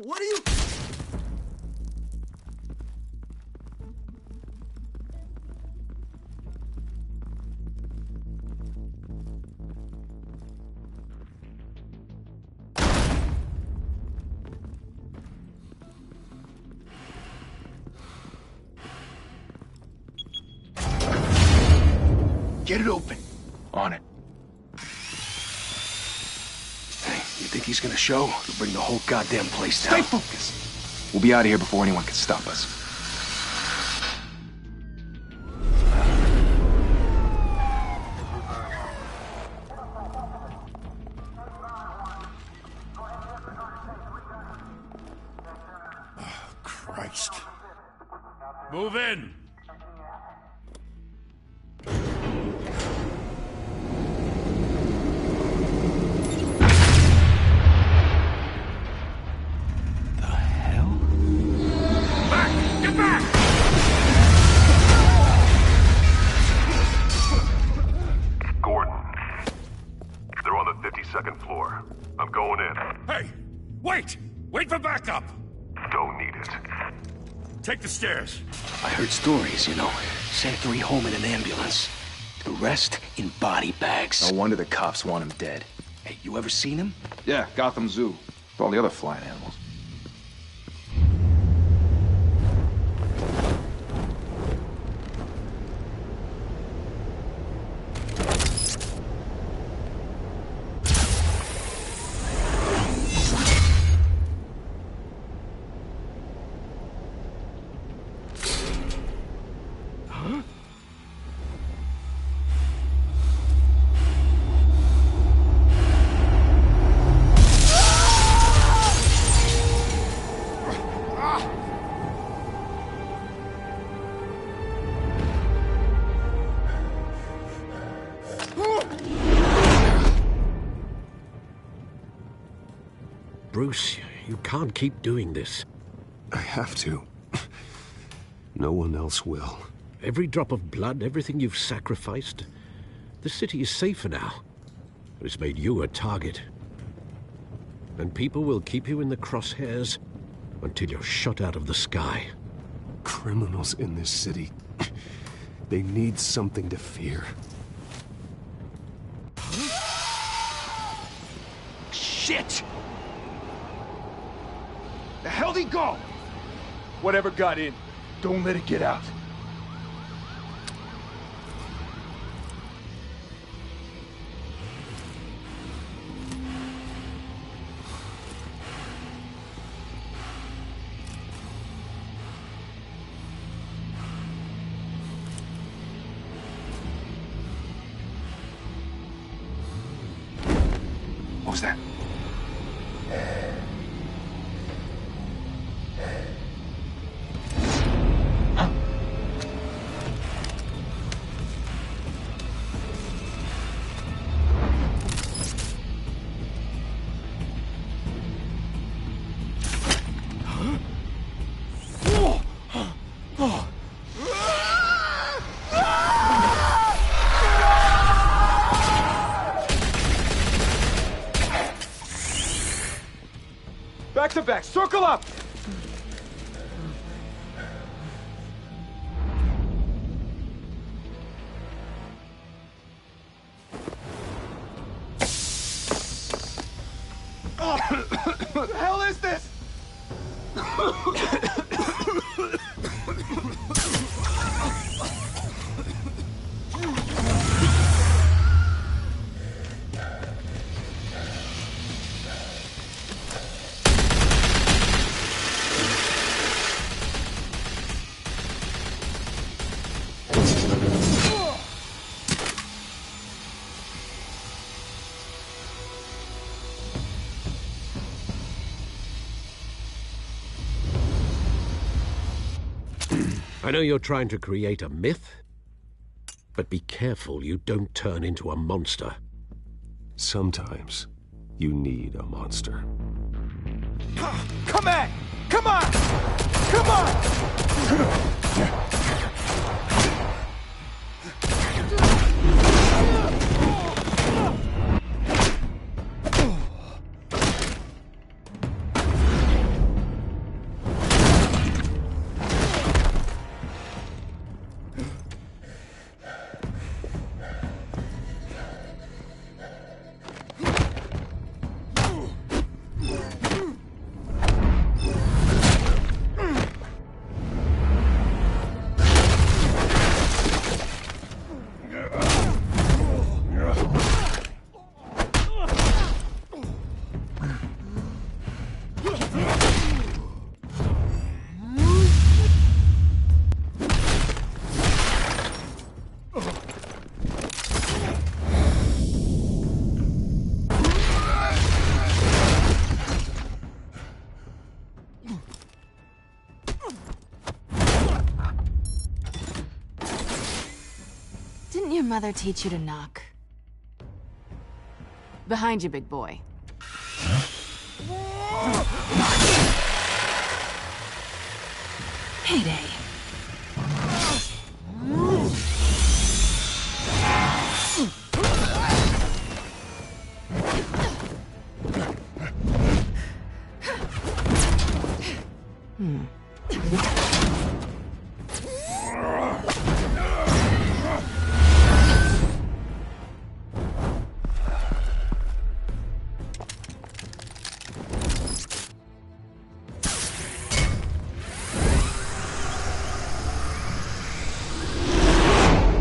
What are you... Get it open. On it. Hey, you think he's gonna show? He'll bring the whole goddamn place down. Stay focused. We'll be out of here before anyone can stop us. Oh, Christ. Move in! Second floor. I'm going in. Hey! Wait! Wait for backup! Don't need it. Take the stairs. I heard stories, you know. Sent 3 home in an ambulance. The rest in body bags. No wonder the cops want him dead. Hey, you ever seen him? Yeah, Gotham Zoo. With all the other flying animals. Bruce, you can't keep doing this. I have to. No one else will. Every drop of blood, everything you've sacrificed. The city is safer now. But it's made you a target. And people will keep you in the crosshairs until you're shot out of the sky. Criminals in this city. They need something to fear. Shit! The hell'd he go? Whatever got in, don't let it get out. What was that? Back to back, circle up! What the hell is this? I know you're trying to create a myth, but be careful you don't turn into a monster. Sometimes you need a monster. Come on! Come on! Come on! mother teach you to knock? Behind you, big boy. Payday.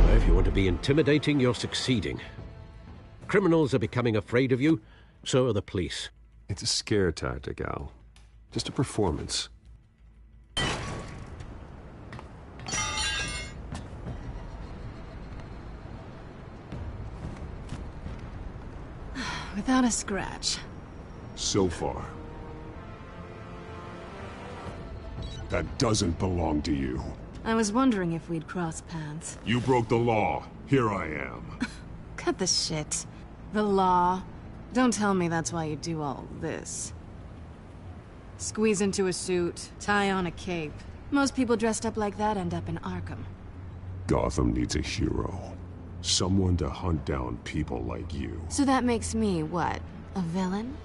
If you want to be intimidating, you're succeeding. Criminals are becoming afraid of you, so are the police. It's a scare tactic, Al. Just a performance. Without a scratch. So far. That doesn't belong to you. I was wondering if we'd cross paths. You broke the law. Here I am. Cut the shit. The law. Don't tell me that's why you do all this. Squeeze into a suit, tie on a cape. Most people dressed up like that end up in Arkham. Gotham needs a hero. Someone to hunt down people like you. So that makes me, what, a villain?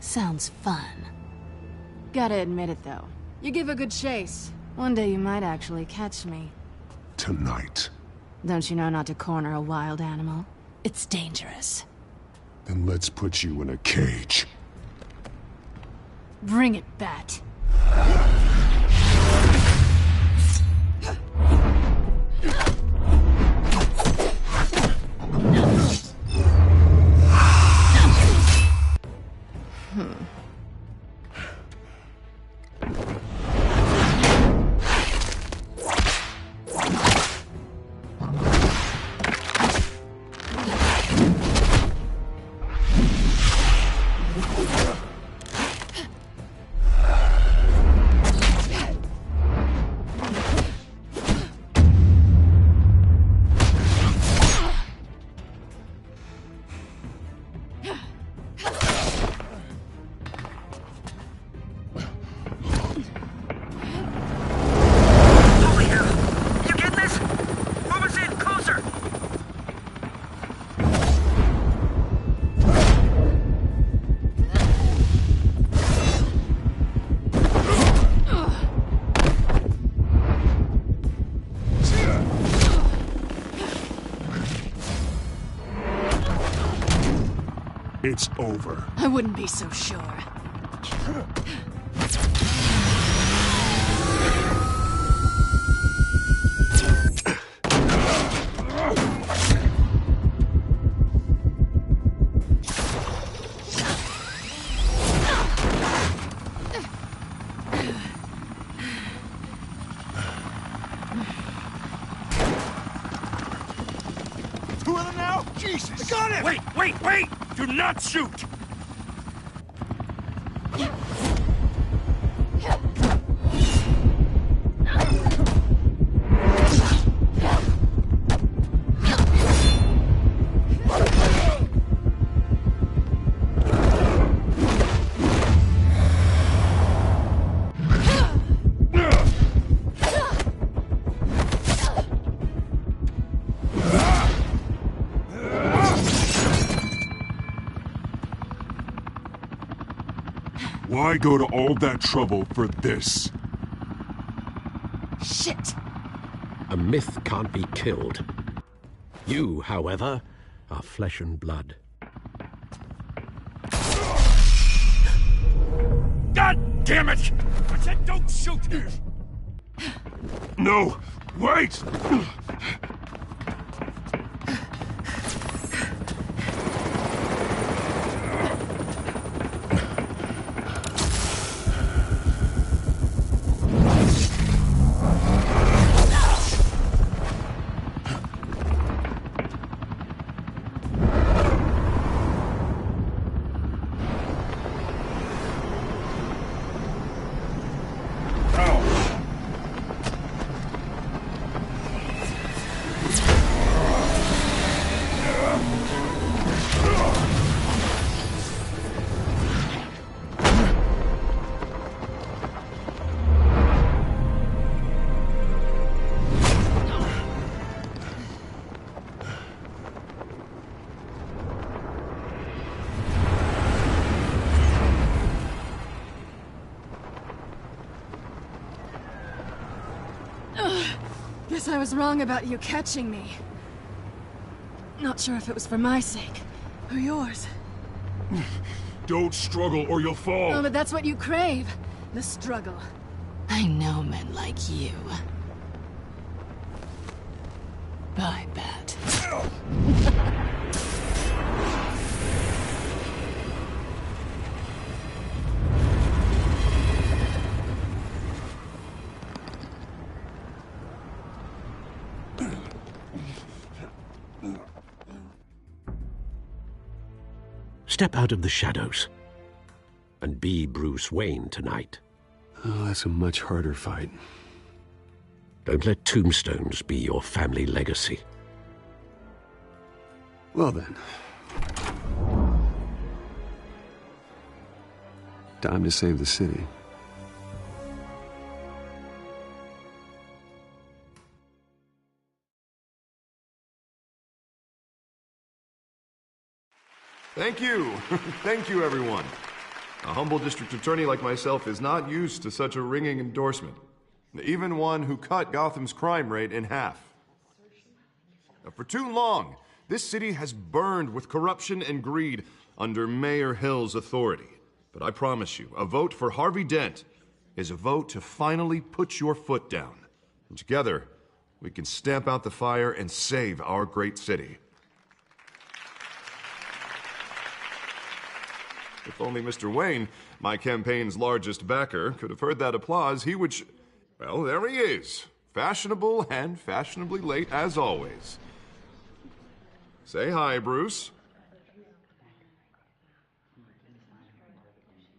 Sounds fun. Gotta admit it, though. You give a good chase. One day you might actually catch me. Tonight. Don't you know not to corner a wild animal? It's dangerous. Then let's put you in a cage. Bring it, Bat. It's over. I wouldn't be so sure. Two of them now? Jesus! I got him! Wait! Do not shoot! Why go to all that trouble for this? Shit! A myth can't be killed. You, however, are flesh and blood. God damn it! I said don't shoot! No! Wait! Guess I was wrong about you catching me. Not sure if it was for my sake, or yours. Don't struggle or you'll fall. Oh, but that's what you crave. The struggle. I know men like you. I bet. Step out of the shadows and be Bruce Wayne tonight. Oh, that's a much harder fight. Don't let tombstones be your family legacy. Well then. Time to save the city. Thank you. Thank you, everyone. A humble district attorney like myself is not used to such a ringing endorsement. Even one who cut Gotham's crime rate in half. For too long, this city has burned with corruption and greed under Mayor Hill's authority. But I promise you, a vote for Harvey Dent is a vote to finally put your foot down. And together, we can stamp out the fire and save our great city. If only Mr. Wayne, my campaign's largest backer, could have heard that applause, he would well, there he is. Fashionable and fashionably late as always. Say hi, Bruce.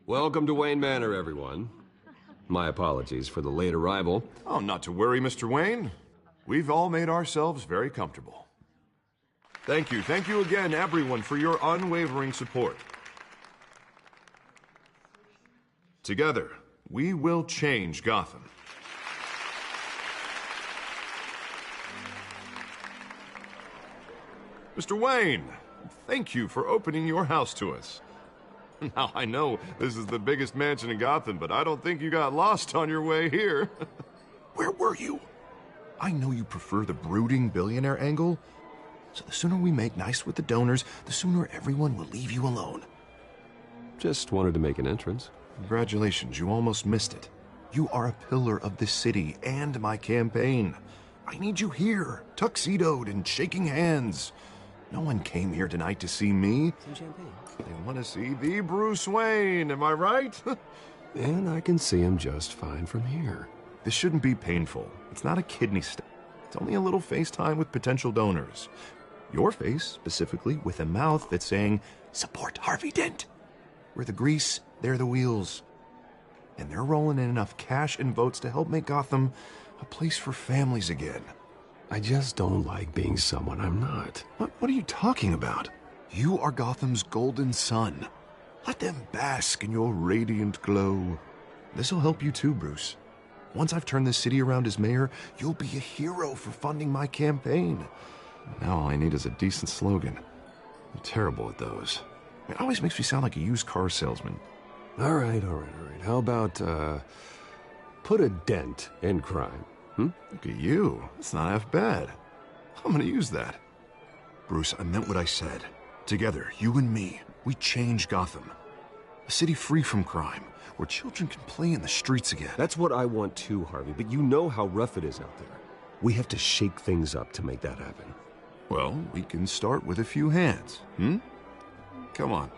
Welcome to Wayne Manor, everyone. My apologies for the late arrival. Oh, not to worry, Mr. Wayne. We've all made ourselves very comfortable. Thank you again, everyone, for your unwavering support. Together, we will change Gotham. Mr. Wayne, thank you for opening your house to us. Now, I know this is the biggest mansion in Gotham, but I don't think you got lost on your way here. Where were you? I know you prefer the brooding billionaire angle, so the sooner we make nice with the donors, the sooner everyone will leave you alone. Just wanted to make an entrance. Congratulations, you almost missed it. You are a pillar of this city and my campaign. I need you here, tuxedoed and shaking hands. No one came here tonight to see me. Some champagne. They want to see the Bruce Wayne, am I right? And I can see him just fine from here. This shouldn't be painful. It's not a kidney stone. It's only a little FaceTime with potential donors. Your face, specifically, with a mouth that's saying, support Harvey Dent. We're the grease, they're the wheels. And they're rolling in enough cash and votes to help make Gotham a place for families again. I just don't like being someone I'm not. What are you talking about? You are Gotham's golden sun. Let them bask in your radiant glow. This'll help you too, Bruce. Once I've turned this city around as mayor, you'll be a hero for funding my campaign. Now all I need is a decent slogan. I'm terrible at those. It always makes me sound like a used car salesman. All right. How about, put a dent in crime? Look at you. That's not half bad. I'm gonna use that. Bruce, I meant what I said. Together, you and me, we change Gotham. A city free from crime, where children can play in the streets again. That's what I want too, Harvey, but you know how rough it is out there. We have to shake things up to make that happen. Well, we can start with a few hands, Come on.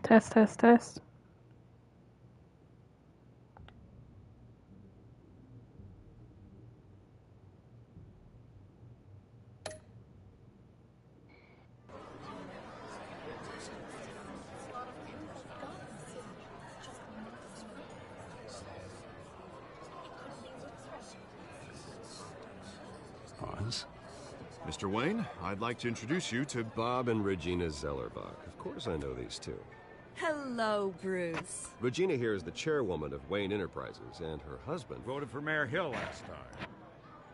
Test, test, test. Mr. Wayne, I'd like to introduce you to Bob and Regina Zellerbach. Of course I know these two. Hello, Bruce. Regina here is the chairwoman of Wayne Enterprises, and her husband... Voted for Mayor Hill last time.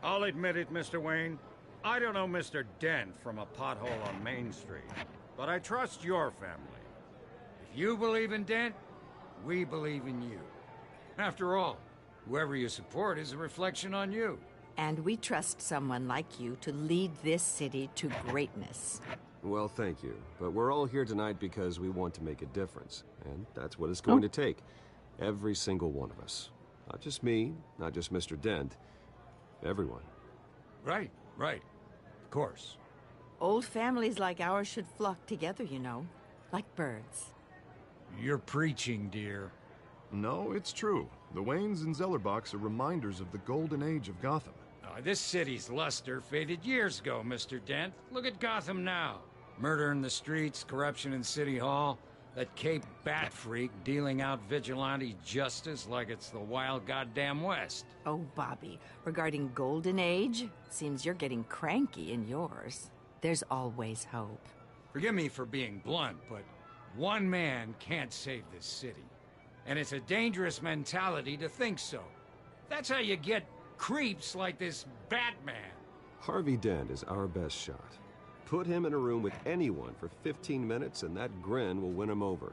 I'll admit it, Mr. Wayne. I don't know Mr. Dent from a pothole on Main Street, but I trust your family. If you believe in Dent, we believe in you. After all, whoever you support is a reflection on you. And we trust someone like you to lead this city to greatness. Well, thank you. But we're all here tonight because we want to make a difference. And that's what it's going to take. Every single one of us. Not just me, not just Mr. Dent. Everyone. Right. Of course. Old families like ours should flock together, you know. Like birds. You're preaching, dear. No, it's true. The Waynes and Zellerbachs are reminders of the golden age of Gotham. This city's luster faded years ago, Mr. Dent. Look at Gotham now. Murder in the streets, corruption in City Hall, that Cape Bat freak dealing out vigilante justice like it's the wild goddamn West. Oh, Bobby, regarding Golden Age, seems you're getting cranky in yours. There's always hope. Forgive me for being blunt, but one man can't save this city. And it's a dangerous mentality to think so. That's how you get creeps like this Batman. Harvey Dent is our best shot. Put him in a room with anyone for 15 minutes and that grin will win him over.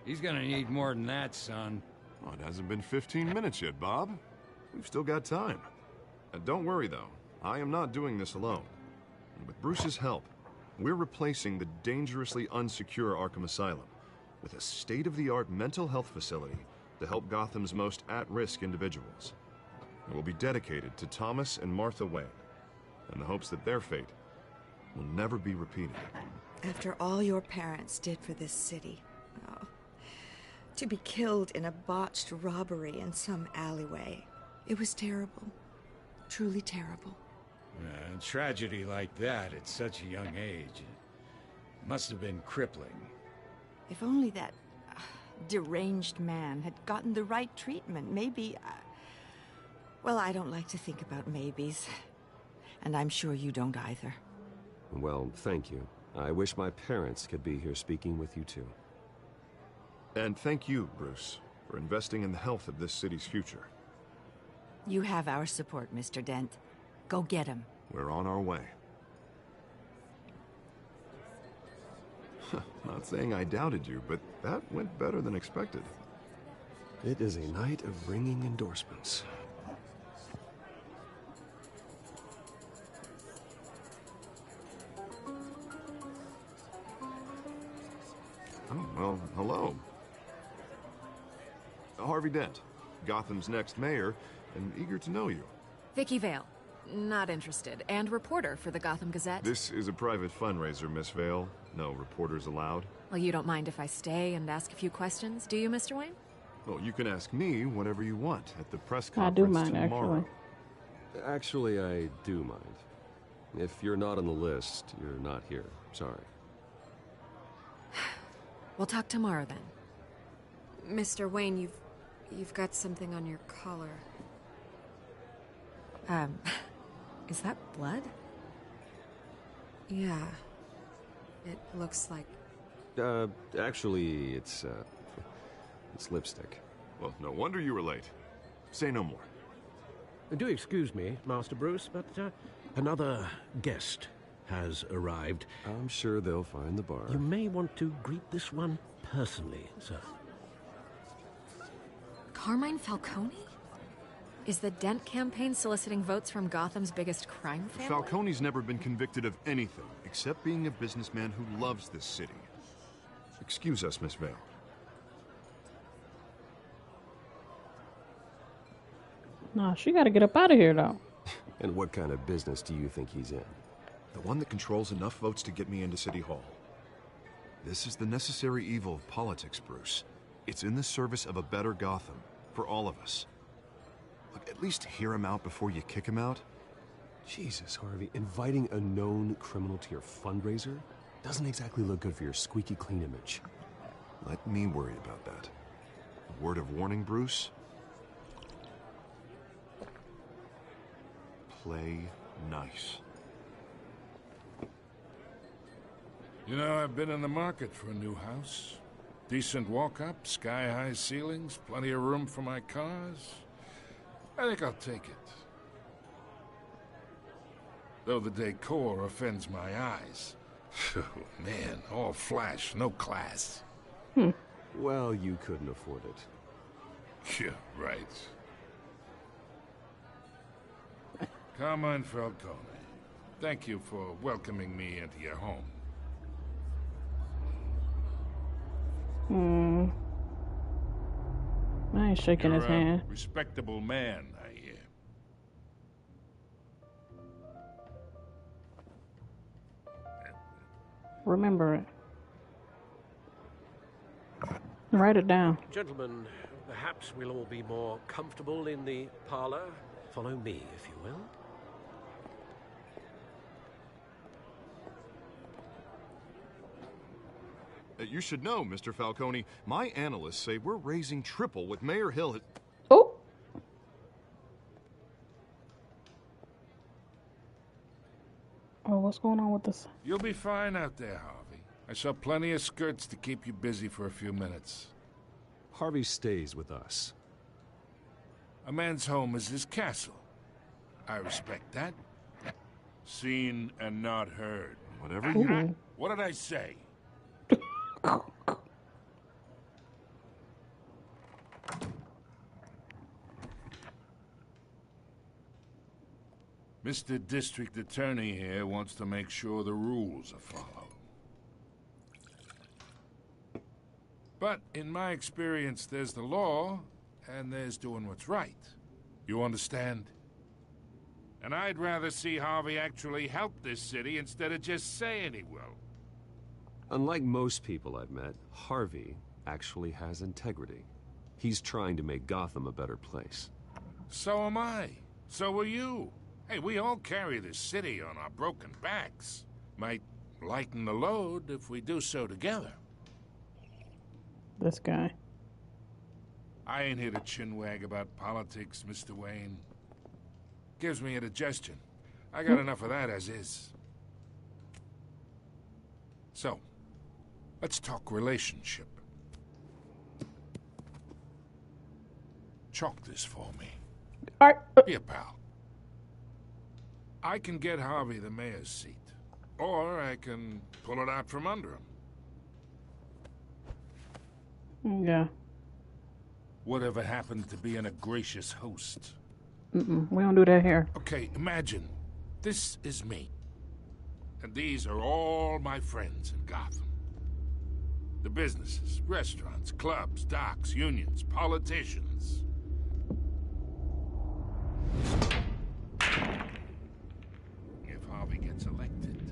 He's gonna need more than that, son. Oh, it hasn't been 15 minutes yet, Bob. We've still got time. Don't worry, though. I am not doing this alone. And with Bruce's help, we're replacing the dangerously unsecure Arkham Asylum with a state-of-the-art mental health facility to help Gotham's most at-risk individuals. It will be dedicated to Thomas and Martha Wayne, in the hopes that their fate will never be repeated. After all your parents did for this city, oh, to be killed in a botched robbery in some alleyway, it was terrible. Truly terrible. A tragedy like that at such a young age must have been crippling. If only that deranged man had gotten the right treatment, maybe... well, I don't like to think about maybes. And I'm sure you don't either. Well, thank you. I wish my parents could be here speaking with you too. And thank you, Bruce, for investing in the health of this city's future. You have our support, Mr. Dent. Go get him. We're on our way. Not saying I doubted you, but that went better than expected. It is a night of ringing endorsements. Oh, well, hello. Harvey Dent, Gotham's next mayor, and eager to know you. Vicky Vale. Not interested. And reporter for the Gotham Gazette. This is a private fundraiser, Miss Vale. No reporters allowed. Well, you don't mind if I stay and ask a few questions, do you, Mr. Wayne? Well, you can ask me whatever you want at the press I conference do mind, tomorrow. Actually, I do mind. If you're not on the list, you're not here. Sorry. We'll talk tomorrow then. Mr. Wayne, you've got something on your collar. Is that blood? Yeah. It looks like... Actually, it's lipstick. Well, no wonder you were late. Say no more. Do excuse me, Master Bruce, but another guest has arrived. I'm sure they'll find the bar. You may want to greet this one personally, sir. Carmine Falcone? Is the Dent campaign soliciting votes from Gotham's biggest crime family? Falcone's never been convicted of anything except being a businessman who loves this city. Excuse us, Miss Vale. Nah, she gotta get up out of here, though. And what kind of business do you think he's in? The one that controls enough votes to get me into City Hall. This is the necessary evil of politics, Bruce. It's in the service of a better Gotham, for all of us. Look, at least hear him out before you kick him out. Jesus, Harvey, inviting a known criminal to your fundraiser doesn't exactly look good for your squeaky clean image. Let me worry about that. A word of warning, Bruce. Play nice. You know, I've been in the market for a new house. Decent walk-up, sky-high ceilings, plenty of room for my cars. I think I'll take it. Though the decor offends my eyes. Man, all flash, no class. Well, you couldn't afford it. Yeah, right. Carmine Falcone, thank you for welcoming me into your home. I ain't shaking You're his hand. a respectable man, I hear. Remember it. Write it down. Gentlemen, perhaps we'll all be more comfortable in the parlor. Follow me, if you will. You should know, Mr. Falcone, my analysts say we're raising triple what Mayor Hill has... Oh! Oh, what's going on with this? You'll be fine out there, Harvey. I saw plenty of skirts to keep you busy for a few minutes. Harvey stays with us. A man's home is his castle. I respect that. Seen and not heard. Whatever you... What did I say? Mr. District Attorney here wants to make sure the rules are followed. But in my experience, there's the law, and there's doing what's right. You understand? And I'd rather see Harvey actually help this city instead of just saying he will. Unlike most people I've met, Harvey actually has integrity. He's trying to make Gotham a better place. So am I. So are you. Hey, we all carry this city on our broken backs. Might lighten the load if we do so together. This guy. I ain't here to chinwag about politics, Mr. Wayne. Gives me indigestion. I got enough of that as is. So, let's talk relationship. Chalk this for me. Here, pal. I can get Harvey the mayor's seat, or I can pull it out from under him. Yeah. Whatever happened to being a gracious host? We don't do that here. Okay, imagine this is me, and these are all my friends in Gotham. The businesses, restaurants, clubs, docks, unions, politicians. If Harvey gets elected.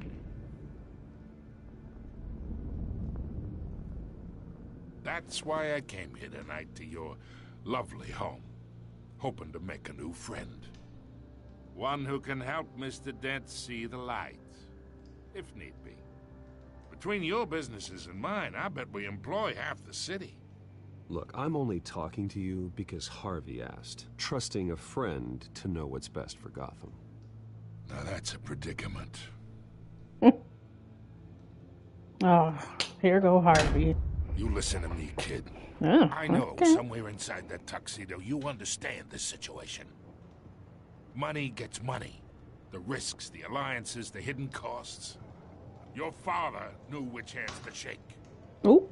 That's why I came here tonight to your lovely home, hoping to make a new friend. One who can help Mr. Dent see the light, if need be. Between your businesses and mine, I bet we employ half the city. Look, I'm only talking to you because Harvey asked, trusting a friend to know what's best for Gotham. Now that's a predicament. Oh, here go Harvey. You listen to me, kid. Oh, I know okay. somewhere inside that tuxedo you understand this situation. Money gets money. The risks, the alliances, the hidden costs. Your father knew which hands to shake. Ooh.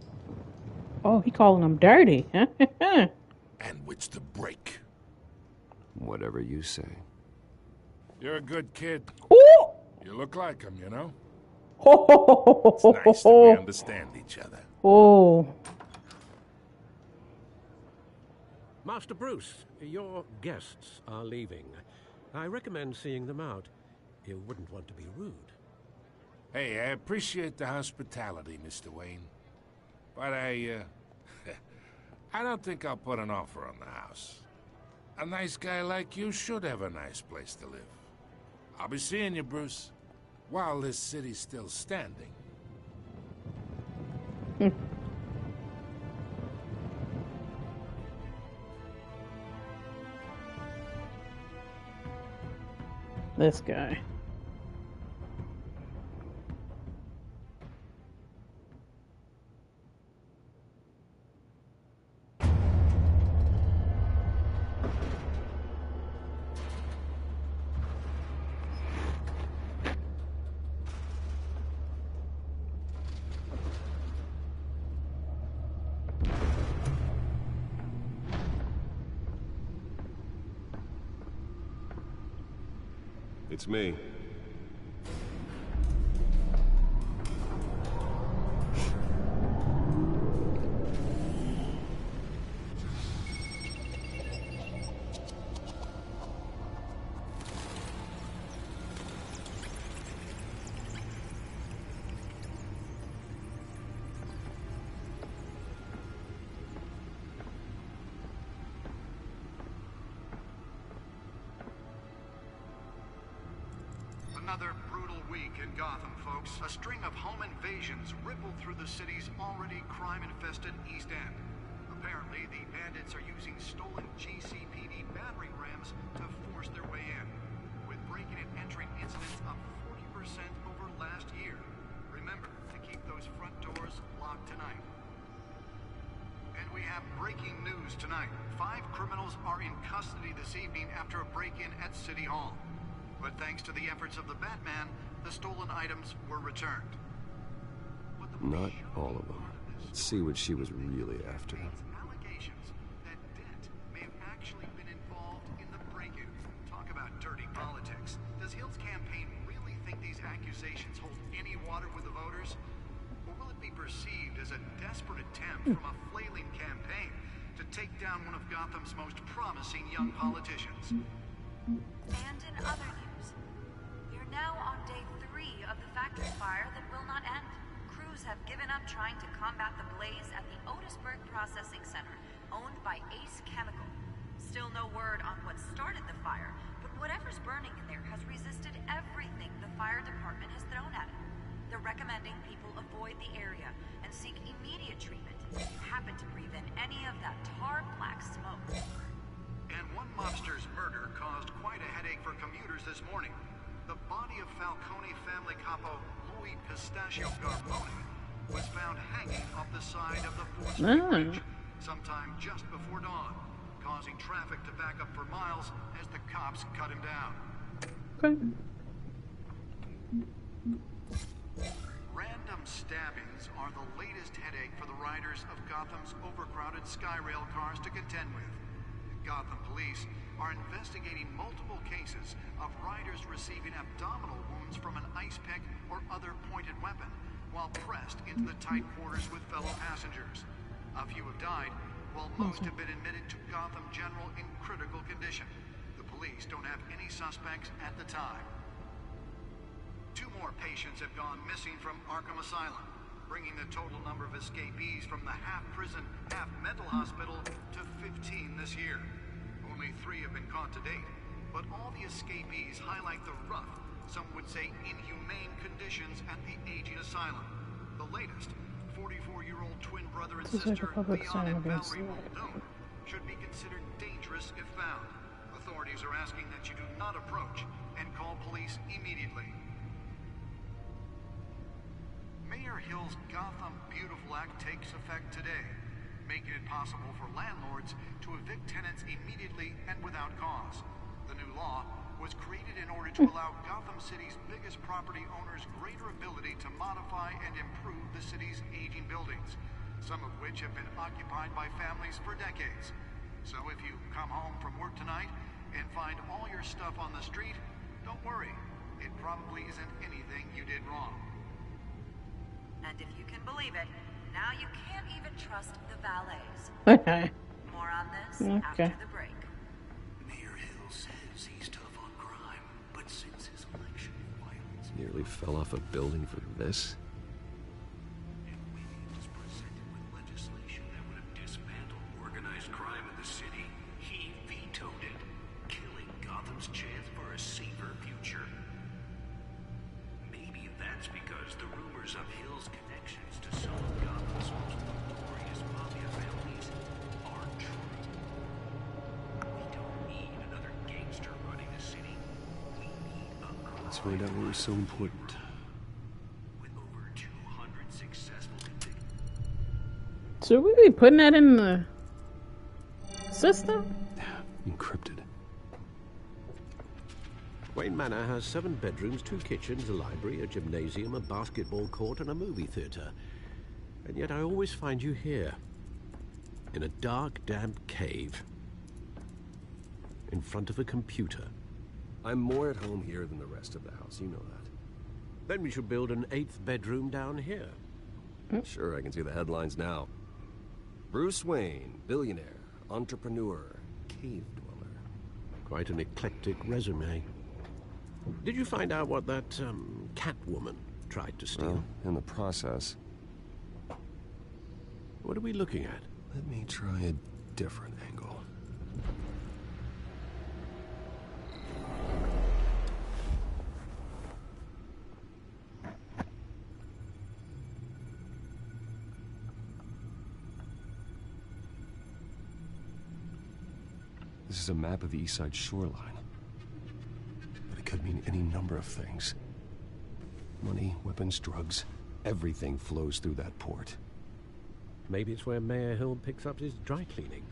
Oh, he calling him dirty. And which to break. Whatever you say. You're a good kid. Ooh. You look like him, you know? It's nice that we understand each other. Oh. Master Bruce, your guests are leaving. I recommend seeing them out. You wouldn't want to be rude. Hey, I appreciate the hospitality, Mr. Wayne. But I don't think I'll put an offer on the house. A nice guy like you should have a nice place to live. I'll be seeing you, Bruce, while this city's still standing. This guy. It's me. Another brutal week in Gotham, folks. A string of home invasions rippled through the city's already crime-infested East End. Apparently, the bandits are using stolen GCPD battering rams to force their way in, with breaking and entering incidents up 40% over last year. Remember to keep those front doors locked tonight. And we have breaking news tonight. 5 criminals are in custody this evening after a break-in at City Hall. But thanks to the efforts of the Batman, the stolen items were returned. Not all of them. Let's see what she was really after. Allegations that Dent may have actually been involved in the break-in. Talk about dirty politics. Does Hill's campaign really think these accusations hold any water with the voters? Or will it be perceived as a desperate attempt from a flailing campaign to take down one of Gotham's most promising young politicians? And in other news, we're now on day 3 of the factory fire that will not end. Crews have given up trying to combat the blaze at the Otisburg Processing Center, owned by Ace Chemical. Still no word on what started the fire, but whatever's burning in there has resisted everything the fire department has thrown at it. They're recommending people avoid the area and seek immediate treatment if you happen to breathe in any of that tar black smoke. And one mobster's murder caused quite a headache for commuters this morning. The body of Falcone family capo Louis Pistachio Garmoni was found hanging off the side of the 4th Street Bridge sometime just before dawn, causing traffic to back up for miles as the cops cut him down. Okay. Random stabbings are the latest headache for the riders of Gotham's overcrowded Skyrail cars to contend with. Gotham police are investigating multiple cases of riders receiving abdominal wounds from an ice pick or other pointed weapon while pressed into the tight quarters with fellow passengers. A few have died, while most have been admitted to Gotham General in critical condition. The police don't have any suspects at the time. 2 more patients have gone missing from Arkham Asylum, bringing the total number of escapees from the half-prison, half-mental hospital to 15 this year. Only 3 have been caught to date, but all the escapees highlight the rough, some would say inhumane conditions at the aging asylum. The latest, 44-year-old twin brother and sister Leon and Valerie Muldoon, should be considered dangerous if found. Authorities are asking that you do not approach and call police immediately. Mayor Hill's Gotham Beautiful Act takes effect today, making it possible for landlords to evict tenants immediately and without cause. The new law was created in order to allow Gotham City's biggest property owners greater ability to modify and improve the city's aging buildings, some of which have been occupied by families for decades. So if you come home from work tonight and find all your stuff on the street, don't worry. It probably isn't anything you did wrong. And if you can believe it, now you can't even trust the valets. Okay. More on this after the break. Mayor Hill says he's tough on crime, but since his election, violence Nearly fell off a building for this. and Wayne was presented with legislation that would have dismantled organized crime in the city, he vetoed it, killing Gotham's chance for a safer future. Maybe that's because the rumors of Hill's connections to some of Gotham's most notorious mafia families are true. We don't need another gangster running the city. We need a Let's find out what was so important. with over 200 successful Should we be putting that in the system? Encrypted. Wayne Manor has 7 bedrooms, 2 kitchens, a library, a gymnasium, a basketball court, and a movie theater. And yet I always find you here, in a dark, damp cave, in front of a computer. I'm more at home here than the rest of the house, you know that. Then we should build an 8th bedroom down here. Sure, I can see the headlines now. Bruce Wayne, billionaire, entrepreneur, cave dweller. Quite an eclectic resume. Did you find out what that, Catwoman tried to steal? Well, in the process. What are we looking at? Let me try a different angle. This is a map of the East Side shoreline. But it could mean any number of things. Money, weapons, drugs, everything flows through that port. Maybe it's where Mayor Hill picks up his dry cleaning.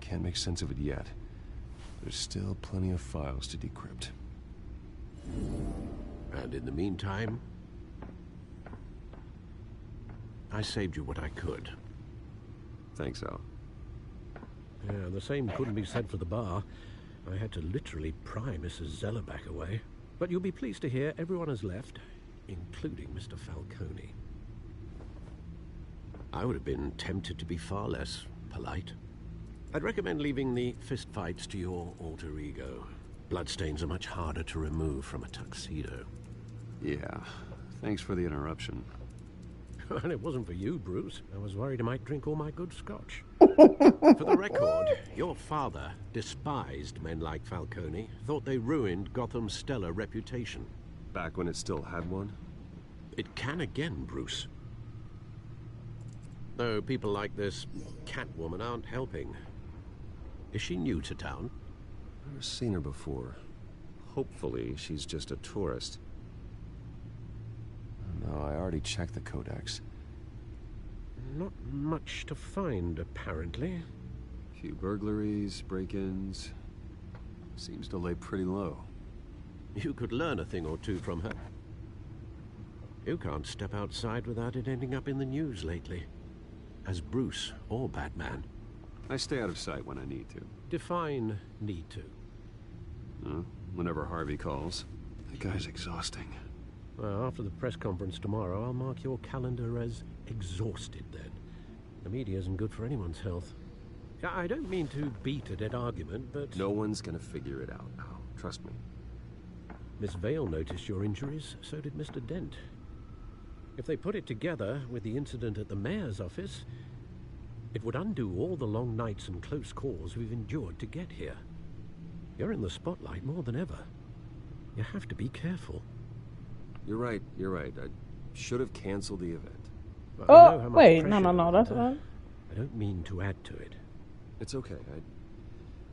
Can't make sense of it yet. There's still plenty of files to decrypt. And in the meantime, I saved you what I could. Thanks, Al. Yeah, the same couldn't be said for the bar. I had to literally pry Mrs. Zellerback away. But you'll be pleased to hear everyone has left, including Mr. Falcone. I would have been tempted to be far less polite. I'd recommend leaving the fistfights to your alter ego. Bloodstains are much harder to remove from a tuxedo. Yeah, thanks for the interruption. And it wasn't for you, Bruce. I was worried I might drink all my good scotch. For the record, your father despised men like Falcone, thought they ruined Gotham's stellar reputation. Back when it still had one? It can again, Bruce. Though people like this Catwoman aren't helping. Is she new to town? Never seen her before. Hopefully, she's just a tourist. No, I already checked the codex. Not much to find, apparently. Few burglaries, break-ins. Seems to lay pretty low. You could learn a thing or two from her. You can't step outside without it ending up in the news lately. As Bruce or Batman. I stay out of sight when I need to. Define need to. Whenever Harvey calls. That guy's exhausting. Well, after the press conference tomorrow, I'll mark your calendar as exhausted then. The media isn't good for anyone's health. I don't mean to beat a dead argument, but... No one's gonna figure it out now. Trust me. Miss Vale noticed your injuries, so did Mr. Dent. If they put it together with the incident at the mayor's office, it would undo all the long nights and close calls we've endured to get here. You're in the spotlight more than ever. You have to be careful. You're right. I should have canceled the event. Oh, wait, no, that's not... I don't mean to add to it. It's okay.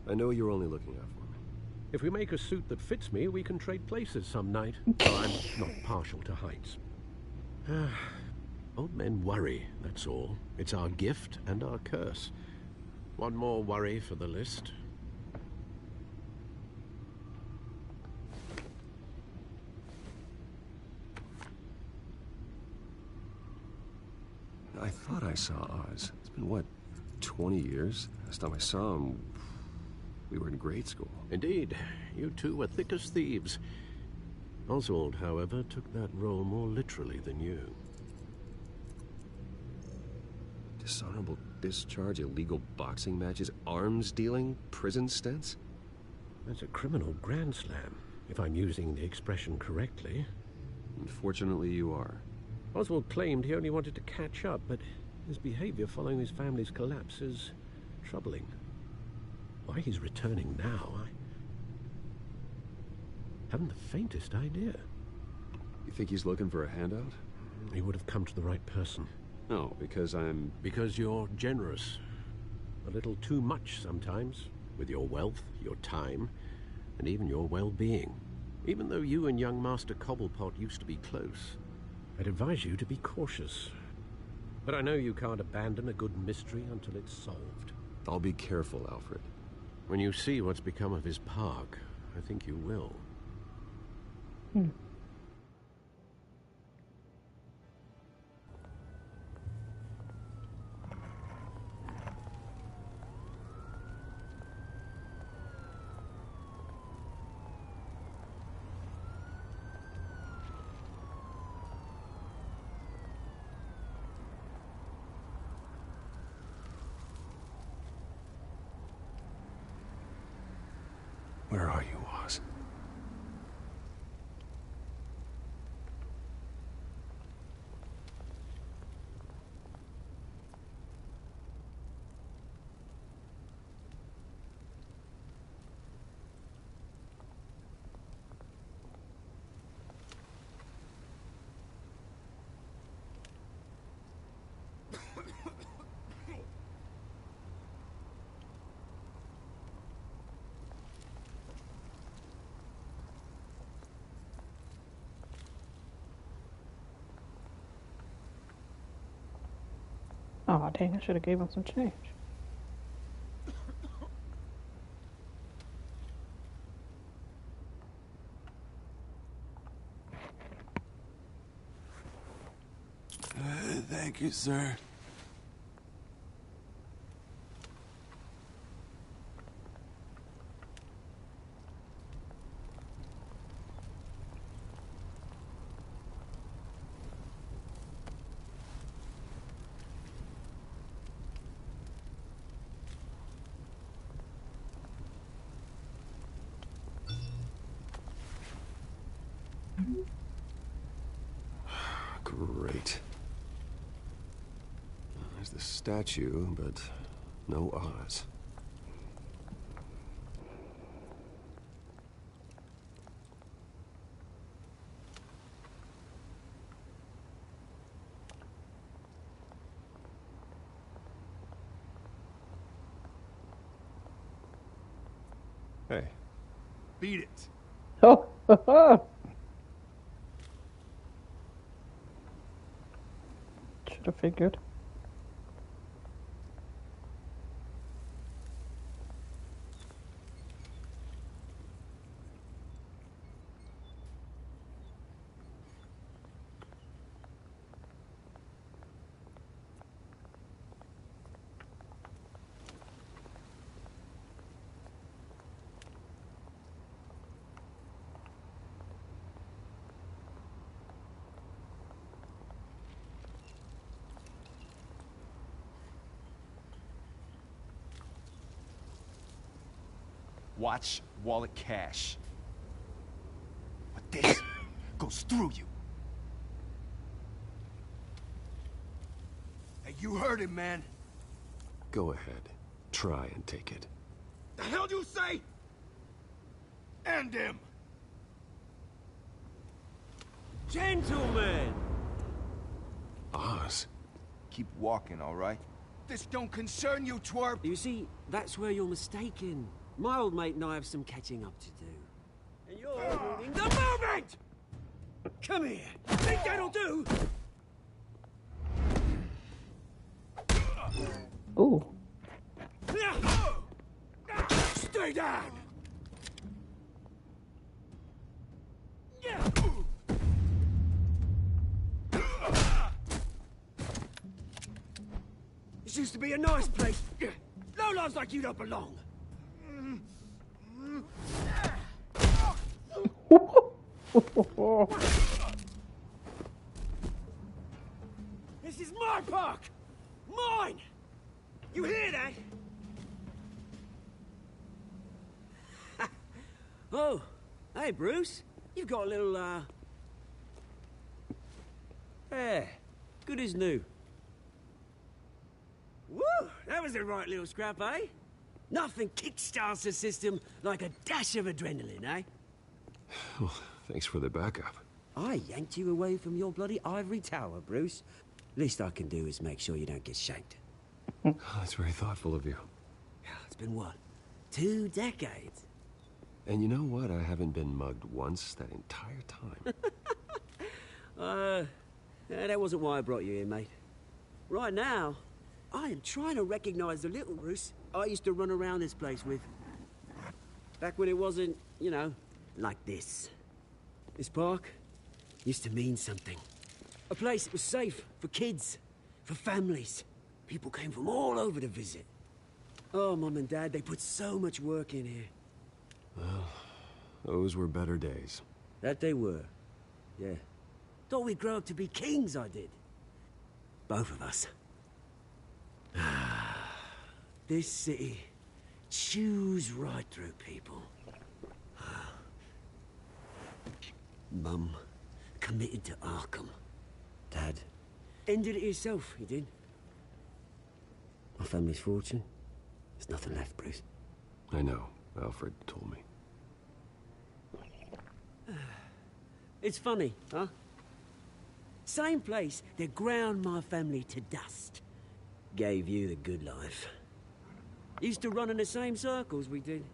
I know you're only looking out for me. If we make a suit that fits me, we can trade places some night. Though I'm not partial to heights. Old men worry, that's all. It's our gift and our curse. One more worry for the list. I thought I saw Oz. It's been, what, 20 years? Last time I saw him, we were in grade school. Indeed. You two were thick as thieves. Oswald, however, took that role more literally than you. Dishonorable discharge, illegal boxing matches, arms dealing, prison stints? That's a criminal grand slam, if I'm using the expression correctly. Unfortunately, you are. Oswald claimed he only wanted to catch up, but his behavior following his family's collapse is troubling. Why he's returning now, I haven't the faintest idea. You think he's looking for a handout? He would have come to the right person. No, because I'm... Because you're generous. A little too much sometimes, with your wealth, your time, and even your well-being. Even though you and young Master Cobblepot used to be close, I'd advise you to be cautious. But I know you can't abandon a good mystery until it's solved. I'll be careful, Alfred. When you see what's become of his park, I think you will. Oh, dang, I should have gave him some change. Thank you, sir. Great. There's the statue, but no Oz. Hey. Beat it. Oh, should have figured. Watch wallet cash. But this goes through you. Hey, you heard him, man. Go ahead. Try and take it. The hell do you say? End him. Gentlemen! Oz. Keep walking, all right? This don't concern you, twerp. You see, that's where you're mistaken. My old mate and I have some catching up to do. And you're ruining the moment! Come here! Think that'll do? Ooh. Stay down! This used to be a nice place. Lowlifes like you don't belong. This is my park! Mine! You hear that? Oh, hey, Bruce. You've got a little, Yeah, good as new. Woo! That was a right little scrap, eh? Nothing kickstarts the system like a dash of adrenaline, eh? Well, thanks for the backup. I yanked you away from your bloody ivory tower, Bruce. Least I can do is make sure you don't get shanked. That's very thoughtful of you. It's been what? 2 decades? And you know what? I haven't been mugged once that entire time. That wasn't why I brought you here, mate. Right now, I am trying to recognize the little Bruce I used to run around this place with. Back when it wasn't, you know, like this. This park used to mean something. A place that was safe for kids, for families. People came from all over to visit. Oh, Mum and Dad, they put so much work in here. Well, those were better days. That they were. Yeah. Thought we'd grow up to be kings, I did. Both of us. This city chews right through people. Mum committed to Arkham. Dad ended it himself, he did. My family's fortune, there's nothing left, Bruce. I know. Alfred told me. It's funny, huh? Same place that ground my family to dust. Gave you the good life. Used to run in the same circles we did.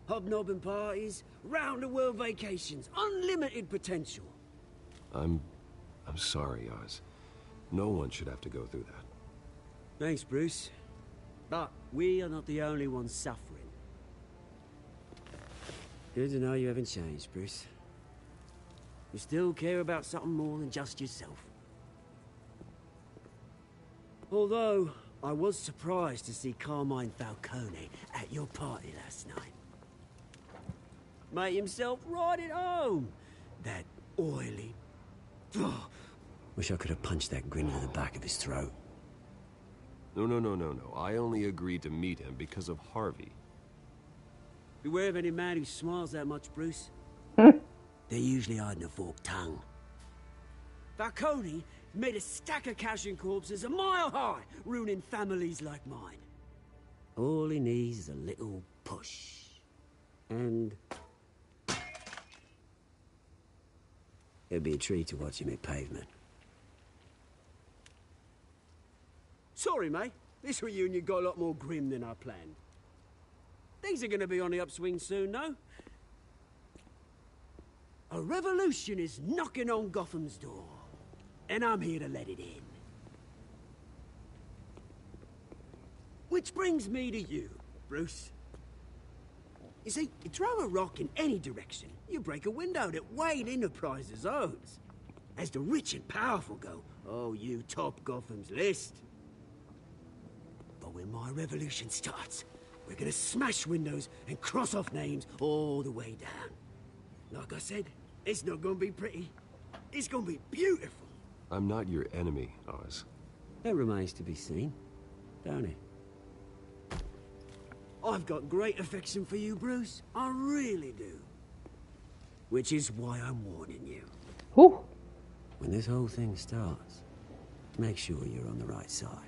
Hobnobbing parties, round-the-world vacations, unlimited potential. I'm sorry, Oz. No one should have to go through that. Thanks, Bruce. But we are not the only ones suffering. Good to know you haven't changed, Bruce. You still care about something more than just yourself. Although, I was surprised to see Carmine Falcone at your party last night. Made himself right at home. That oily... Oh, wish I could have punched that grin to the back of his throat. No. I only agreed to meet him because of Harvey. Beware of any man who smiles that much, Bruce. They're usually hiding a forked tongue. Falcone made a stack of cashing corpses a mile high, ruining families like mine. All he needs is a little push. And... it'd be a treat to watch him hit pavement. Sorry, mate. This reunion got a lot more grim than I planned. Things are gonna be on the upswing soon, no? A revolution is knocking on Gotham's door. And I'm here to let it in. Which brings me to you, Bruce. You see, you throw a rock in any direction, you break a window that Wayne Enterprises owns. As the rich and powerful go, oh, you top Gotham's list. But when my revolution starts, we're gonna smash windows and cross off names all the way down. Like I said, it's not gonna be pretty. It's gonna be beautiful. I'm not your enemy, Oz. That remains to be seen, don't it? I've got great affection for you, Bruce. I really do. Which is why I'm warning you. Whew. When this whole thing starts, make sure you're on the right side.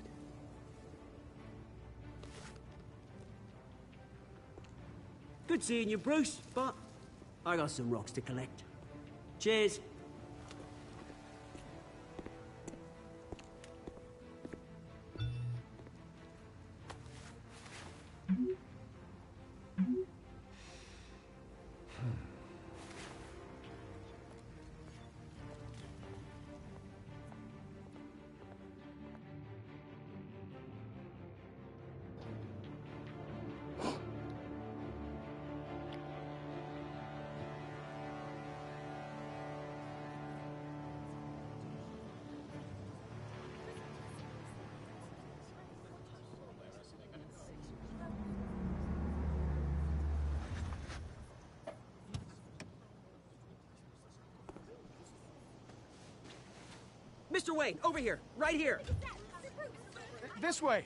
Good seeing you, Bruce, but I got some rocks to collect. Cheers. Mr. Wayne, over here, right here. This way.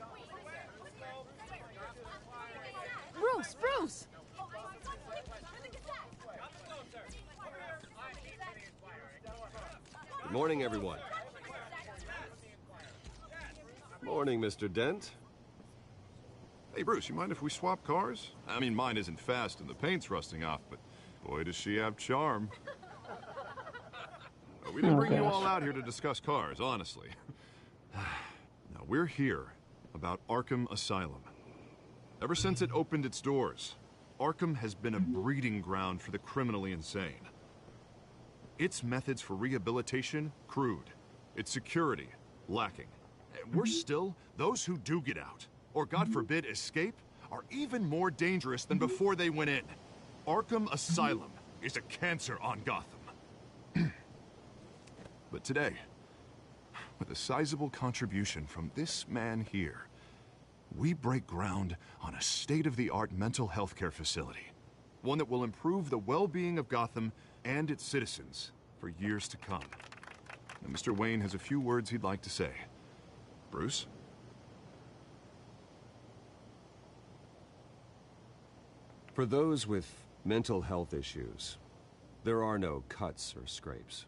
Bruce! Good morning, everyone. Morning, Mr. Dent. Hey, Bruce, you mind if we swap cars? I mean, mine isn't fast and the paint's rusting off, but boy, does she have charm. We didn't bring you all out here to discuss cars, honestly. Now, we're here about Arkham Asylum. Ever since it opened its doors, Arkham has been a breeding ground for the criminally insane. Its methods for rehabilitation, crude. Its security, lacking. And worse still, those who do get out, or God forbid, escape, are even more dangerous than before they went in. Arkham Asylum is a cancer on Gotham. But today, with a sizable contribution from this man here, we break ground on a state-of-the-art mental health care facility. One that will improve the well-being of Gotham and its citizens for years to come. And Mr. Wayne has a few words he'd like to say. Bruce? For those with mental health issues, there are no cuts or scrapes.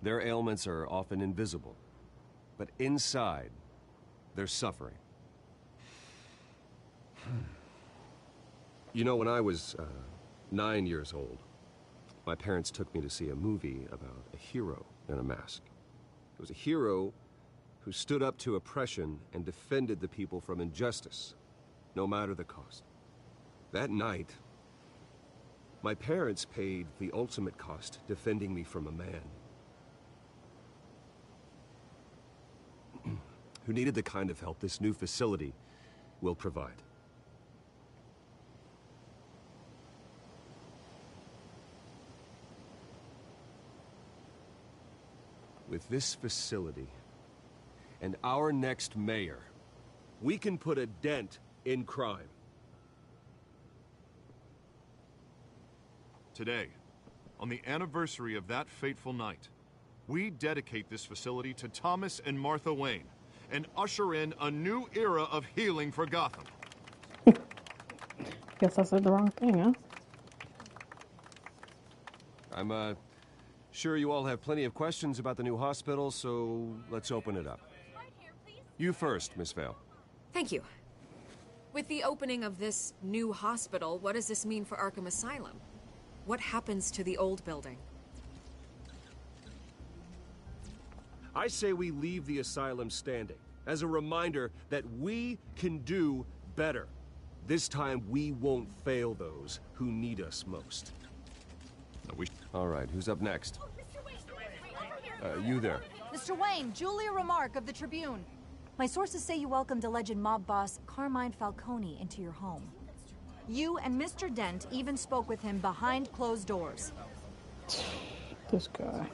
Their ailments are often invisible, but inside, they're suffering. You know, when I was 9 years old, my parents took me to see a movie about a hero in a mask. It was a hero who stood up to oppression and defended the people from injustice, no matter the cost. That night, my parents paid the ultimate cost defending me from a man who who needed the kind of help this new facility will provide. With this facility and our next mayor, we can put a dent in crime. Today, on the anniversary of that fateful night, we dedicate this facility to Thomas and Martha Wayne and usher in a new era of healing for Gotham. Guess I said the wrong thing, huh? I'm sure you all have plenty of questions about the new hospital, so let's open it up. You first, Miss Vale. Thank you. With the opening of this new hospital, what does this mean for Arkham Asylum? What happens to the old building? I say we leave the asylum standing as a reminder that we can do better. This time we won't fail those who need us most. All right, who's up next? You there. Mr. Wayne, Julia Remark of the Tribune. My sources say you welcomed alleged mob boss Carmine Falcone into your home. You and Mr. Dent even spoke with him behind closed doors. This guy.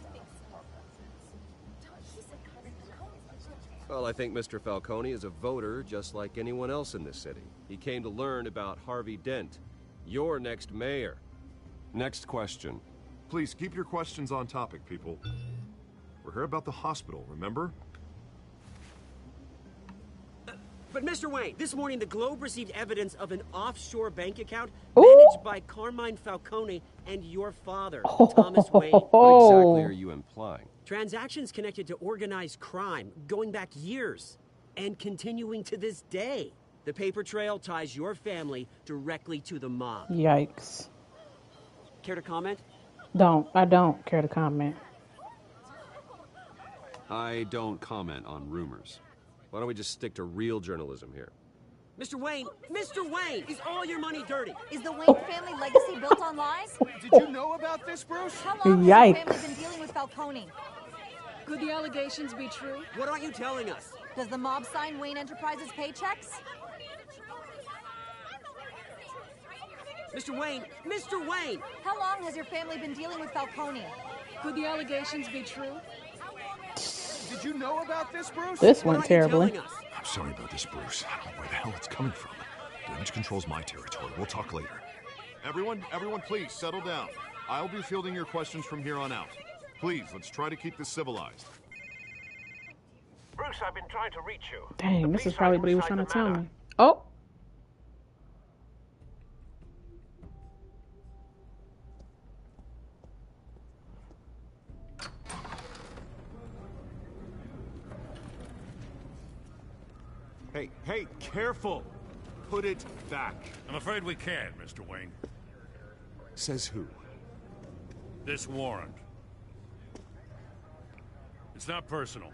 Well, I think Mr. Falcone is a voter just like anyone else in this city. He came to learn about Harvey Dent, your next mayor. Next question. Please keep your questions on topic, people. We're here about the hospital, remember? But Mr. Wayne, this morning the Globe received evidence of an offshore bank account Ooh. managed by Carmine Falcone and your father, Thomas Wayne. What exactly are you implying? Transactions connected to organized crime going back years and continuing to this day. The paper trail ties your family directly to the mob. Yikes. Care to comment? I don't care to comment. I don't comment on rumors. Why don't we just stick to real journalism here? Mr. Wayne, is all your money dirty? Is the Wayne family legacy built on lies? Did you know about this, Bruce? How long has your family been dealing with Falcone? Could the allegations be true? What aren't you telling us? Does the mob sign Wayne Enterprises paychecks? Mr. Wayne! How long has your family been dealing with Falcone? Could the allegations be true? Did you know about this, Bruce? This went terribly. I'm sorry about this, Bruce. I don't know where the hell it's coming from. Damage control's my territory. We'll talk later. Everyone, please settle down. I'll be fielding your questions from here on out. Please, let's try to keep this civilized. Bruce, I've been trying to reach you. Dang, this is probably what he was trying to tell me. Oh. Hey, careful. Put it back. I'm afraid we can't, Mr. Wayne. Says who? This warrant. It's not personal.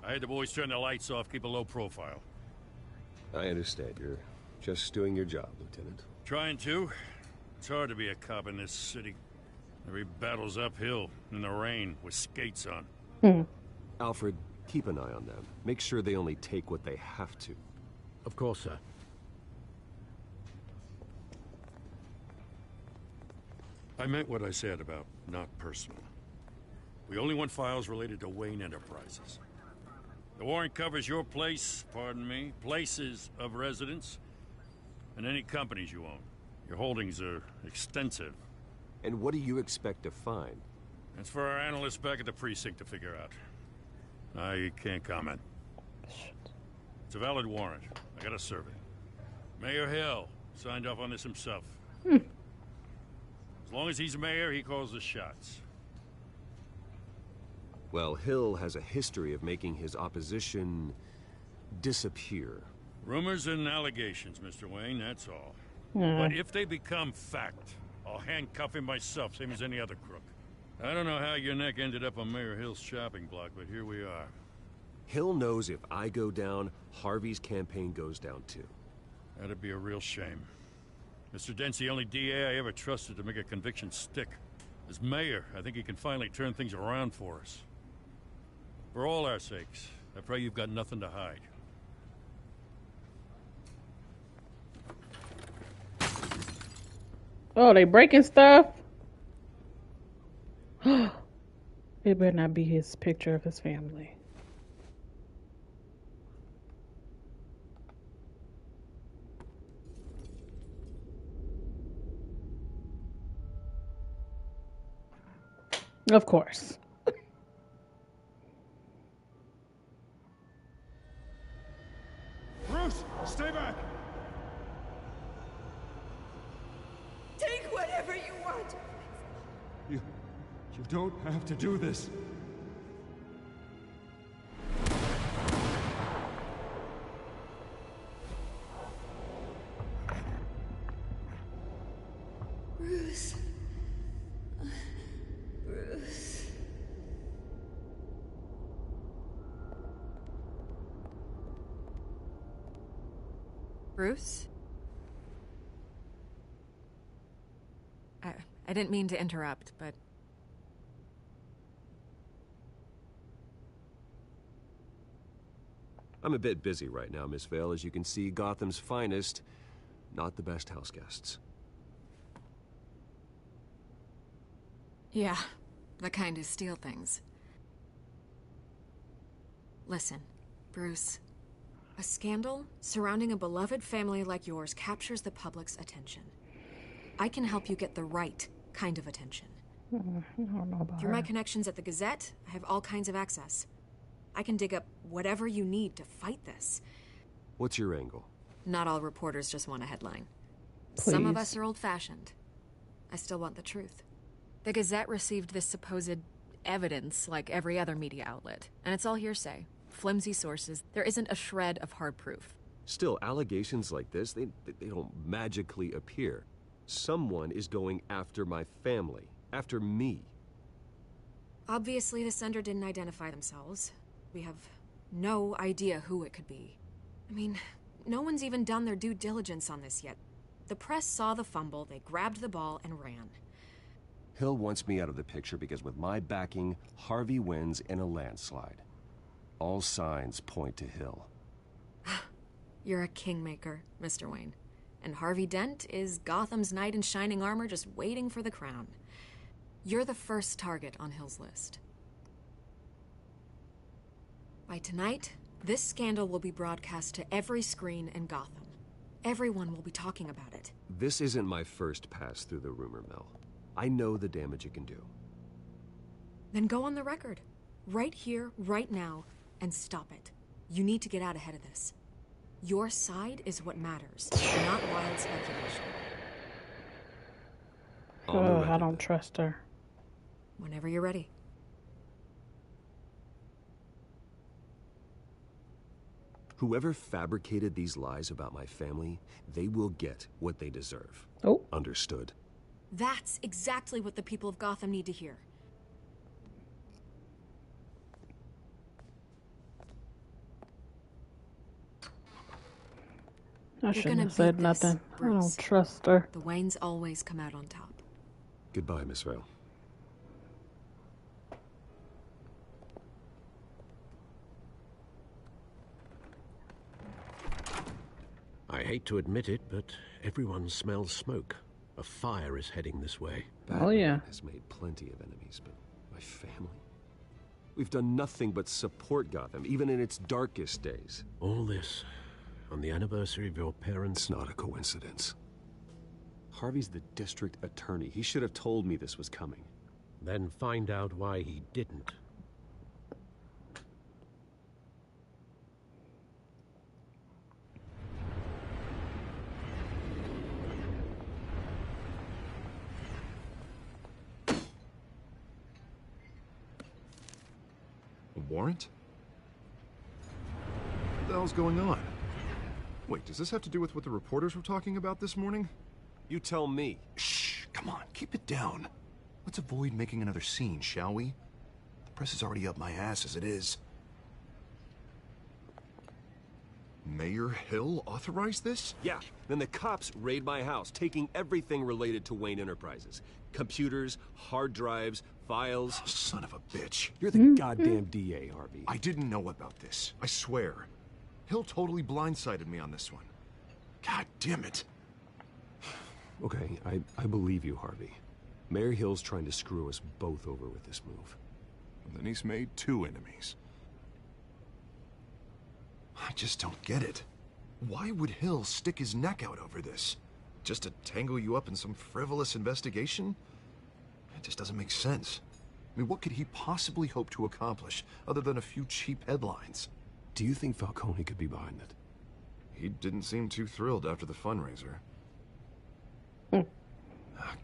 I had the boys turn the lights off, keep a low profile. I understand. You're just doing your job, Lieutenant. Trying to. It's hard to be a cop in this city. Every battle's uphill, in the rain, with skates on. Alfred, keep an eye on them. Make sure they only take what they have to. Of course, sir. I meant what I said about not personal. We only want files related to Wayne Enterprises. The warrant covers your place, pardon me, places of residence, and any companies you own. Your holdings are extensive. And what do you expect to find? That's for our analysts back at the precinct to figure out. I can't comment. It's a valid warrant. I gotta serve it. Mayor Hill signed off on this himself. As long as he's mayor, he calls the shots. Well, Hill has a history of making his opposition disappear. Rumors and allegations, Mr. Wayne, that's all. But if they become fact, I'll handcuff him myself, same as any other crook. I don't know how your neck ended up on Mayor Hill's shopping block, but here we are. Hill knows if I go down, Harvey's campaign goes down too. That'd be a real shame. Mr. Dent's the only DA I ever trusted to make a conviction stick. As mayor, I think he can finally turn things around for us. For all our sakes, I pray you've got nothing to hide. Oh, they breaking stuff? It better not be his picture of his family. Of course. Bruce, stay back! Take whatever you want. You don't have to do this. Bruce. Bruce. Bruce? I didn't mean to interrupt, but... I'm a bit busy right now, Miss Vale. As you can see, Gotham's finest, not the best house guests. Yeah, the kind who steal things. Listen, Bruce. A scandal surrounding a beloved family like yours captures the public's attention. I can help you get the right kind of attention. I don't know about Through her. my connections at the Gazette, I have all kinds of access. I can dig up whatever you need to fight this. What's your angle? Not all reporters just want a headline. Please. Some of us are old-fashioned. I still want the truth. The Gazette received this supposed evidence like every other media outlet, and it's all hearsay. Flimsy sources. There isn't a shred of hard proof. Still, allegations like this, they don't magically appear. Someone is going after my family, after me. Obviously, the sender didn't identify themselves. We have no idea who it could be. I mean, no one's even done their due diligence on this yet. The press saw the fumble, they grabbed the ball and ran. Hill wants me out of the picture because with my backing, Harvey wins in a landslide. All signs point to Hill. You're a kingmaker, Mr. Wayne. And Harvey Dent is Gotham's knight in shining armor just waiting for the crown. You're the first target on Hill's list. By tonight, this scandal will be broadcast to every screen in Gotham. Everyone will be talking about it. This isn't my first pass through the rumor mill. I know the damage it can do. Then go on the record. Right here, right now, and stop it. You need to get out ahead of this. Your side is what matters, not wild speculation. Oh, I don't trust her. Whenever you're ready. Whoever fabricated these lies about my family, they will get what they deserve. Oh. Understood. That's exactly what the people of Gotham need to hear. I shouldn't have said nothing. I don't trust her. The Waynes always come out on top. Goodbye, Miss Vale. I hate to admit it, but everyone smells smoke. A fire is heading this way. Oh, yeah. Batman has made plenty of enemies, but my family? We've done nothing but support Gotham, even in its darkest days. All this on the anniversary of your parents'... It's not a coincidence. Harvey's the district attorney. He should have told me this was coming. Then find out why he didn't. A warrant? What the hell's going on? Wait, does this have to do with what the reporters were talking about this morning? You tell me. Shh, come on, keep it down. Let's avoid making another scene, shall we? The press is already up my ass as it is. Mayor Hill authorized this? Yeah, then the cops raid my house, taking everything related to Wayne Enterprises. Computers, hard drives, files. Oh, son of a bitch. You're the goddamn DA, Harvey. I didn't know about this. I swear. Hill totally blindsided me on this one. God damn it. Okay, I believe you, Harvey. Mayor Hill's trying to screw us both over with this move. And then he's made 2 enemies. I just don't get it. Why would Hill stick his neck out over this? Just to tangle you up in some frivolous investigation? It just doesn't make sense. I mean, what could he possibly hope to accomplish other than a few cheap headlines? Do you think Falcone could be behind it? He didn't seem too thrilled after the fundraiser. Oh,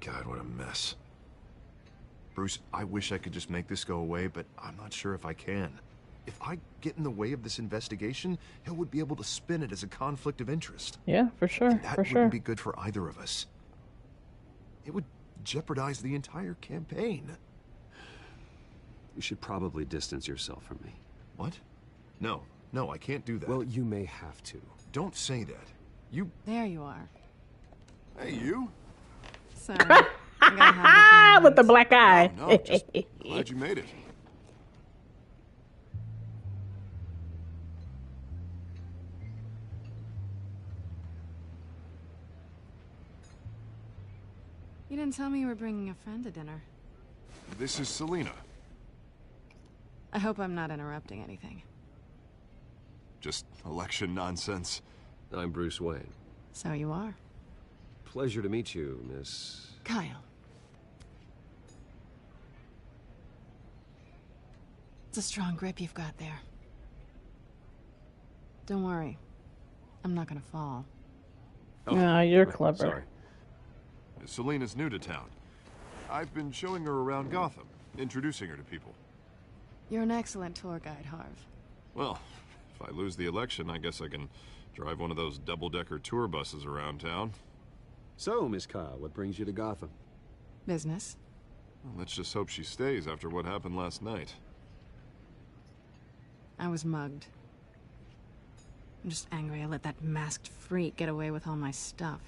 God, what a mess. Bruce, I wish I could just make this go away, but I'm not sure if I can. If I get in the way of this investigation, Hill would be able to spin it as a conflict of interest. Yeah, for sure. And that wouldn't be good for either of us. It would jeopardize the entire campaign. You should probably distance yourself from me. What? No, I can't do that. Well, you may have to. Don't say that. You... There you are. Hey, you? Sorry. I gotta have with the black eye. No, just glad you made it. You didn't tell me you were bringing a friend to dinner. This is Selina. I hope I'm not interrupting anything. Just election nonsense. I'm Bruce Wayne. So you are. Pleasure to meet you, Miss... Kyle. It's a strong grip you've got there. Don't worry. I'm not gonna fall. Oh, you're clever. Sorry. Selina's new to town. I've been showing her around Gotham, introducing her to people. You're an excellent tour guide, Harv. Well, if I lose the election, I guess I can drive one of those double-decker tour buses around town. So, Miss Kyle, what brings you to Gotham? Business. Well, let's just hope she stays after what happened last night. I was mugged. I'm just angry I let that masked freak get away with all my stuff.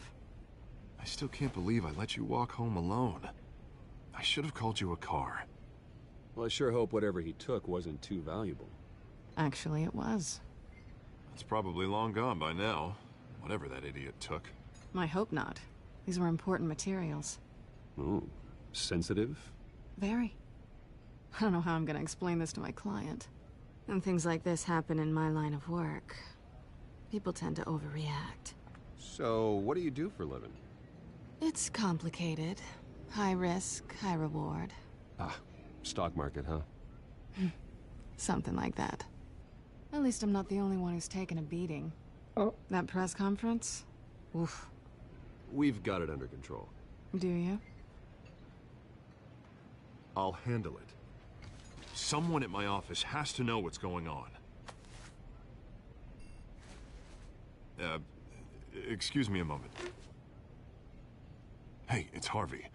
I still can't believe I let you walk home alone. I should have called you a car. Well, I sure hope whatever he took wasn't too valuable. Actually, it was. It's probably long gone by now, whatever that idiot took. I hope not. These were important materials. Ooh, sensitive? Very. I don't know how I'm gonna explain this to my client. And things like this happen in my line of work. People tend to overreact. So, what do you do for a living? It's complicated. High risk, high reward. Ah, stock market, huh? Something like that. At least I'm not the only one who's taken a beating. Oh. That press conference? Oof. We've got it under control. Do you? I'll handle it. Someone at my office has to know what's going on. Excuse me a moment. Hey, it's Harvey.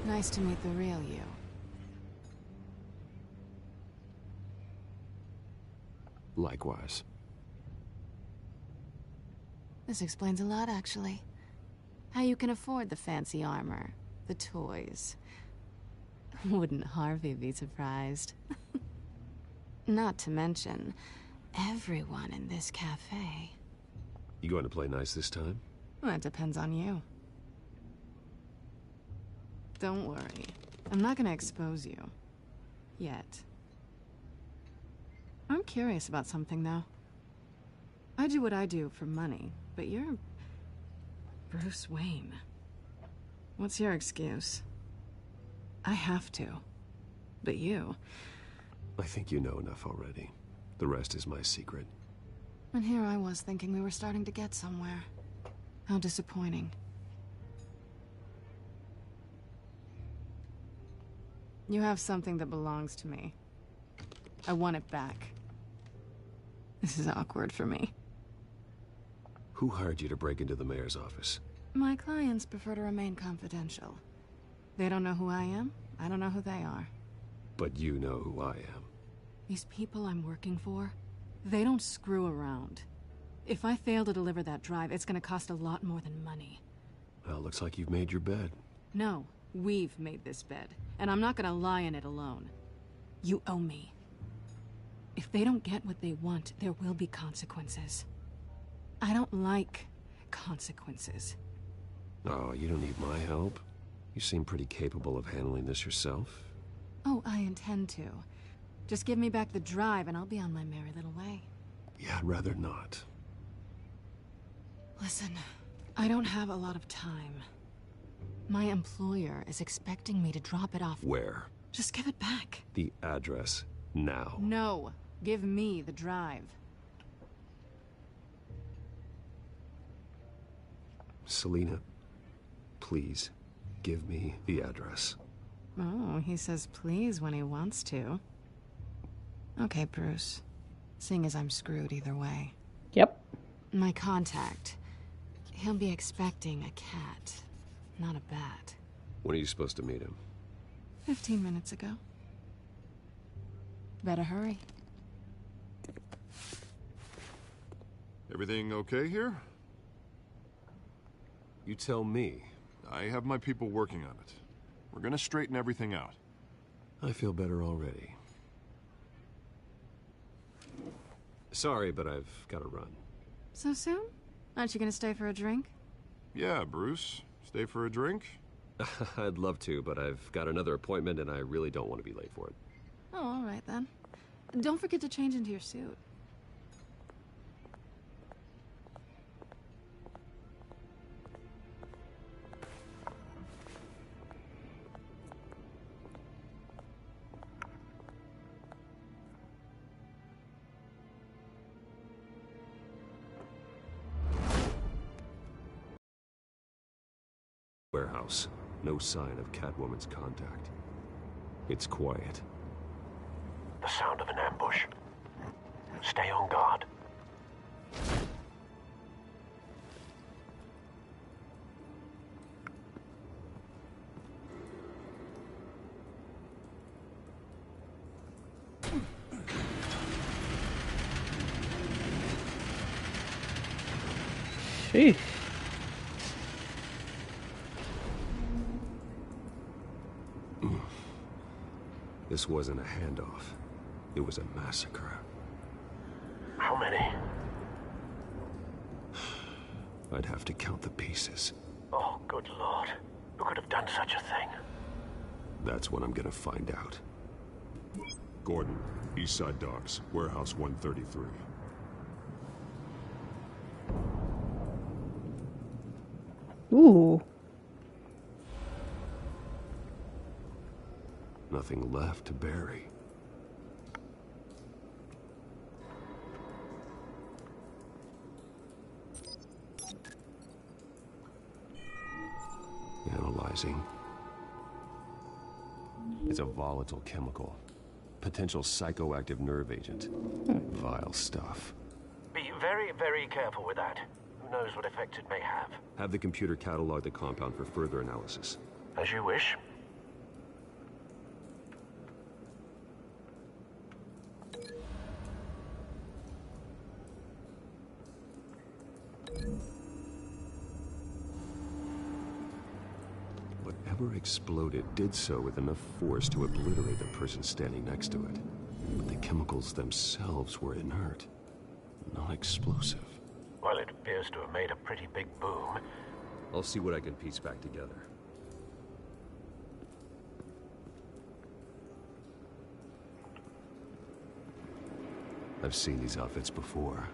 Nice to meet the real you. Likewise. This explains a lot, actually. How you can afford the fancy armor, the toys. Wouldn't Harvey be surprised? Not to mention, everyone in this cafe. You going to play nice this time? Well, that depends on you. Don't worry. I'm not gonna expose you. Yet. I'm curious about something, though. I do what I do for money, but you're... Bruce Wayne. What's your excuse? I have to. But you... I think you know enough already. The rest is my secret. And here I was thinking we were starting to get somewhere. How disappointing. You have something that belongs to me. I want it back. This is awkward for me. Who hired you to break into the mayor's office? My clients prefer to remain confidential. They don't know who I am. I don't know who they are. But you know who I am. These people I'm working for, they don't screw around. If I fail to deliver that drive, it's gonna cost a lot more than money. Well, looks like you've made your bed. No, we've made this bed, and I'm not gonna lie in it alone. You owe me. If they don't get what they want, there will be consequences. I don't like consequences. Oh, you don't need my help. You seem pretty capable of handling this yourself. Oh, I intend to. Just give me back the drive and I'll be on my merry little way. Yeah, I'd rather not. Listen, I don't have a lot of time. My employer is expecting me to drop it off. Where? Just give it back. The address, now. No, give me the drive. Selina, please, give me the address. Oh, he says please when he wants to. Okay, Bruce. Seeing as I'm screwed either way. Yep. My contact. He'll be expecting a cat, not a bat. When are you supposed to meet him? 15 minutes ago. Better hurry. Everything okay here? You tell me. I have my people working on it. We're gonna straighten everything out. I feel better already. Sorry, but I've got to run. So soon? Aren't you gonna stay for a drink? Yeah, Bruce. Stay for a drink? I'd love to, but I've got another appointment and I really don't want to be late for it. Oh, all right then. Don't forget to change into your suit. Warehouse. No sign of Catwoman's contact. It's quiet. The sound of an ambush. Stay on guard. Sheesh. This wasn't a handoff. It was a massacre. How many? I'd have to count the pieces. Oh, good Lord. Who could have done such a thing? That's what I'm gonna find out. Gordon, Eastside Docks, Warehouse 133. Ooh. Nothing left to bury. Analyzing. It's a volatile chemical. Potential psychoactive nerve agent. Vile stuff. Be very, very careful with that. Who knows what effects it may have. Have the computer catalog the compound for further analysis. As you wish. Whatever exploded did so with enough force to obliterate the person standing next to it. But the chemicals themselves were inert, non-explosive. Well, it appears to have made a pretty big boom. I'll see what I can piece back together. I've seen these outfits before.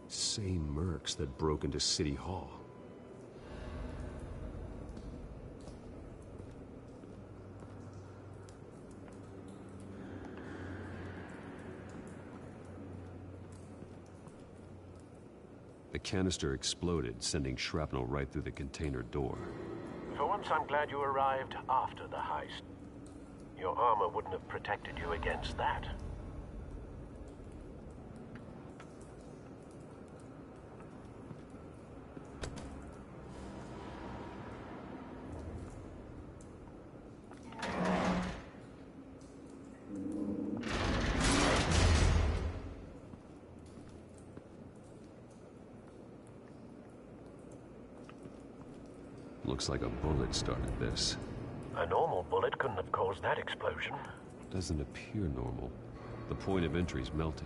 Same mercs that broke into City Hall. The canister exploded, sending shrapnel right through the container door. For once, I'm glad you arrived after the heist. Your armor wouldn't have protected you against that. Looks like a bullet started this. A normal bullet couldn't have caused that explosion. Doesn't appear normal. The point of entry's melted.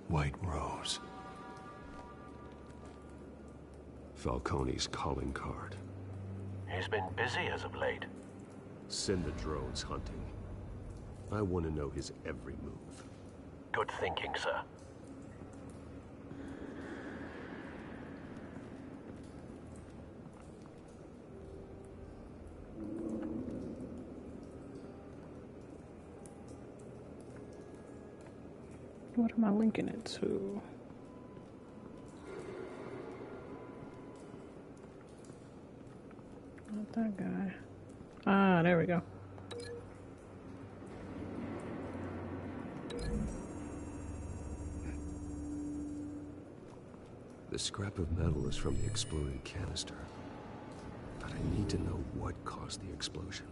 White Rose. Falcone's calling card. He's been busy as of late. Send the drones hunting. I want to know his every move. Good thinking, sir. What am I linking it to? Not that guy. Ah, there we go. The scrap of metal is from the exploded canister. But I need to know what caused the explosion.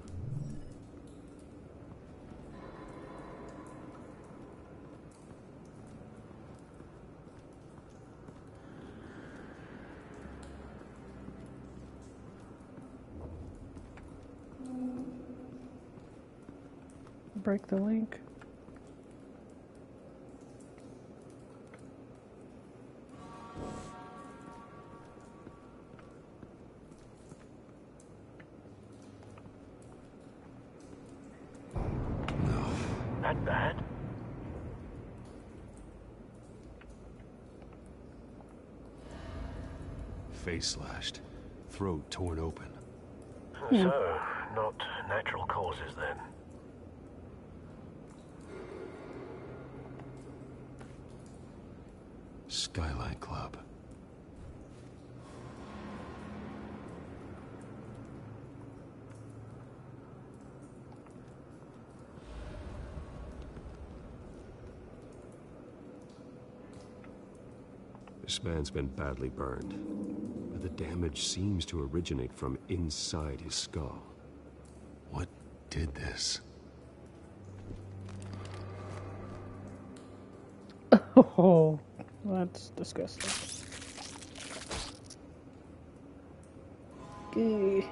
Break the link. That bad? Face slashed. Throat torn open. So, not natural causes then. Skyline Club. This man's been badly burned, but the damage seems to originate from inside his skull. What did this? Oh, that's disgusting. Okay.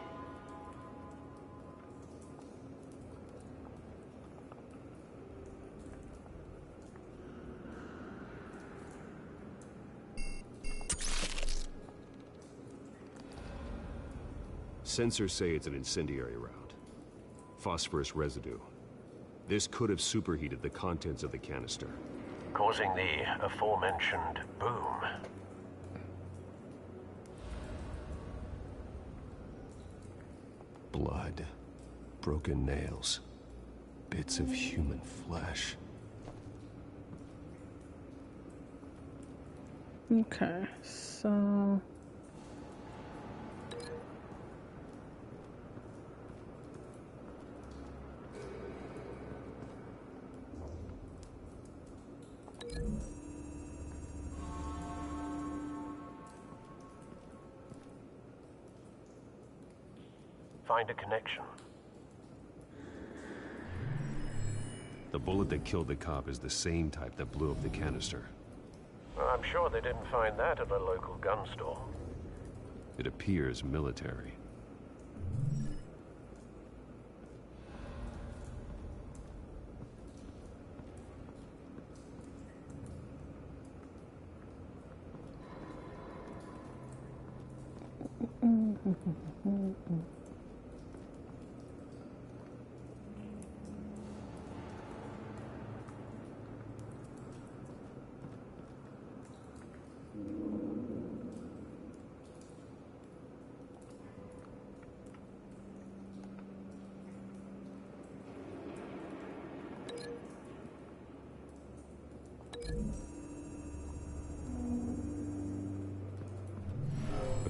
Sensors say it's an incendiary round. Phosphorus residue. This could have superheated the contents of the canister, causing the aforementioned boom. Blood, broken nails, bits of human flesh. Okay, so... Find a connection. The bullet that killed the cop is the same type that blew up the canister. Well, I'm sure they didn't find that at a local gun store. It appears military.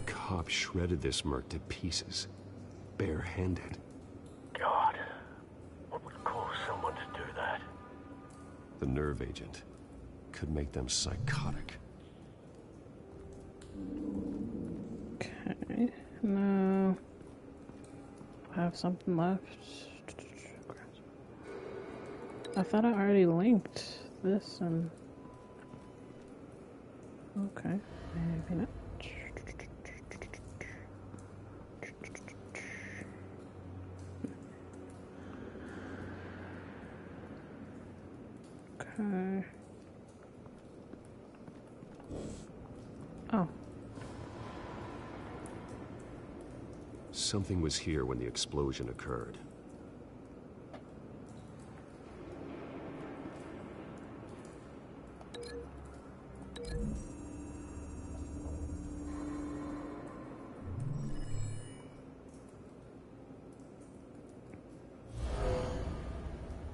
cop shredded this merc to pieces, barehanded. God, what would cause someone to do that? The nerve agent could make them psychotic. Okay, no. I have something left. I thought I already linked this and... Okay, maybe not. Okay. Oh. Something was here when the explosion occurred.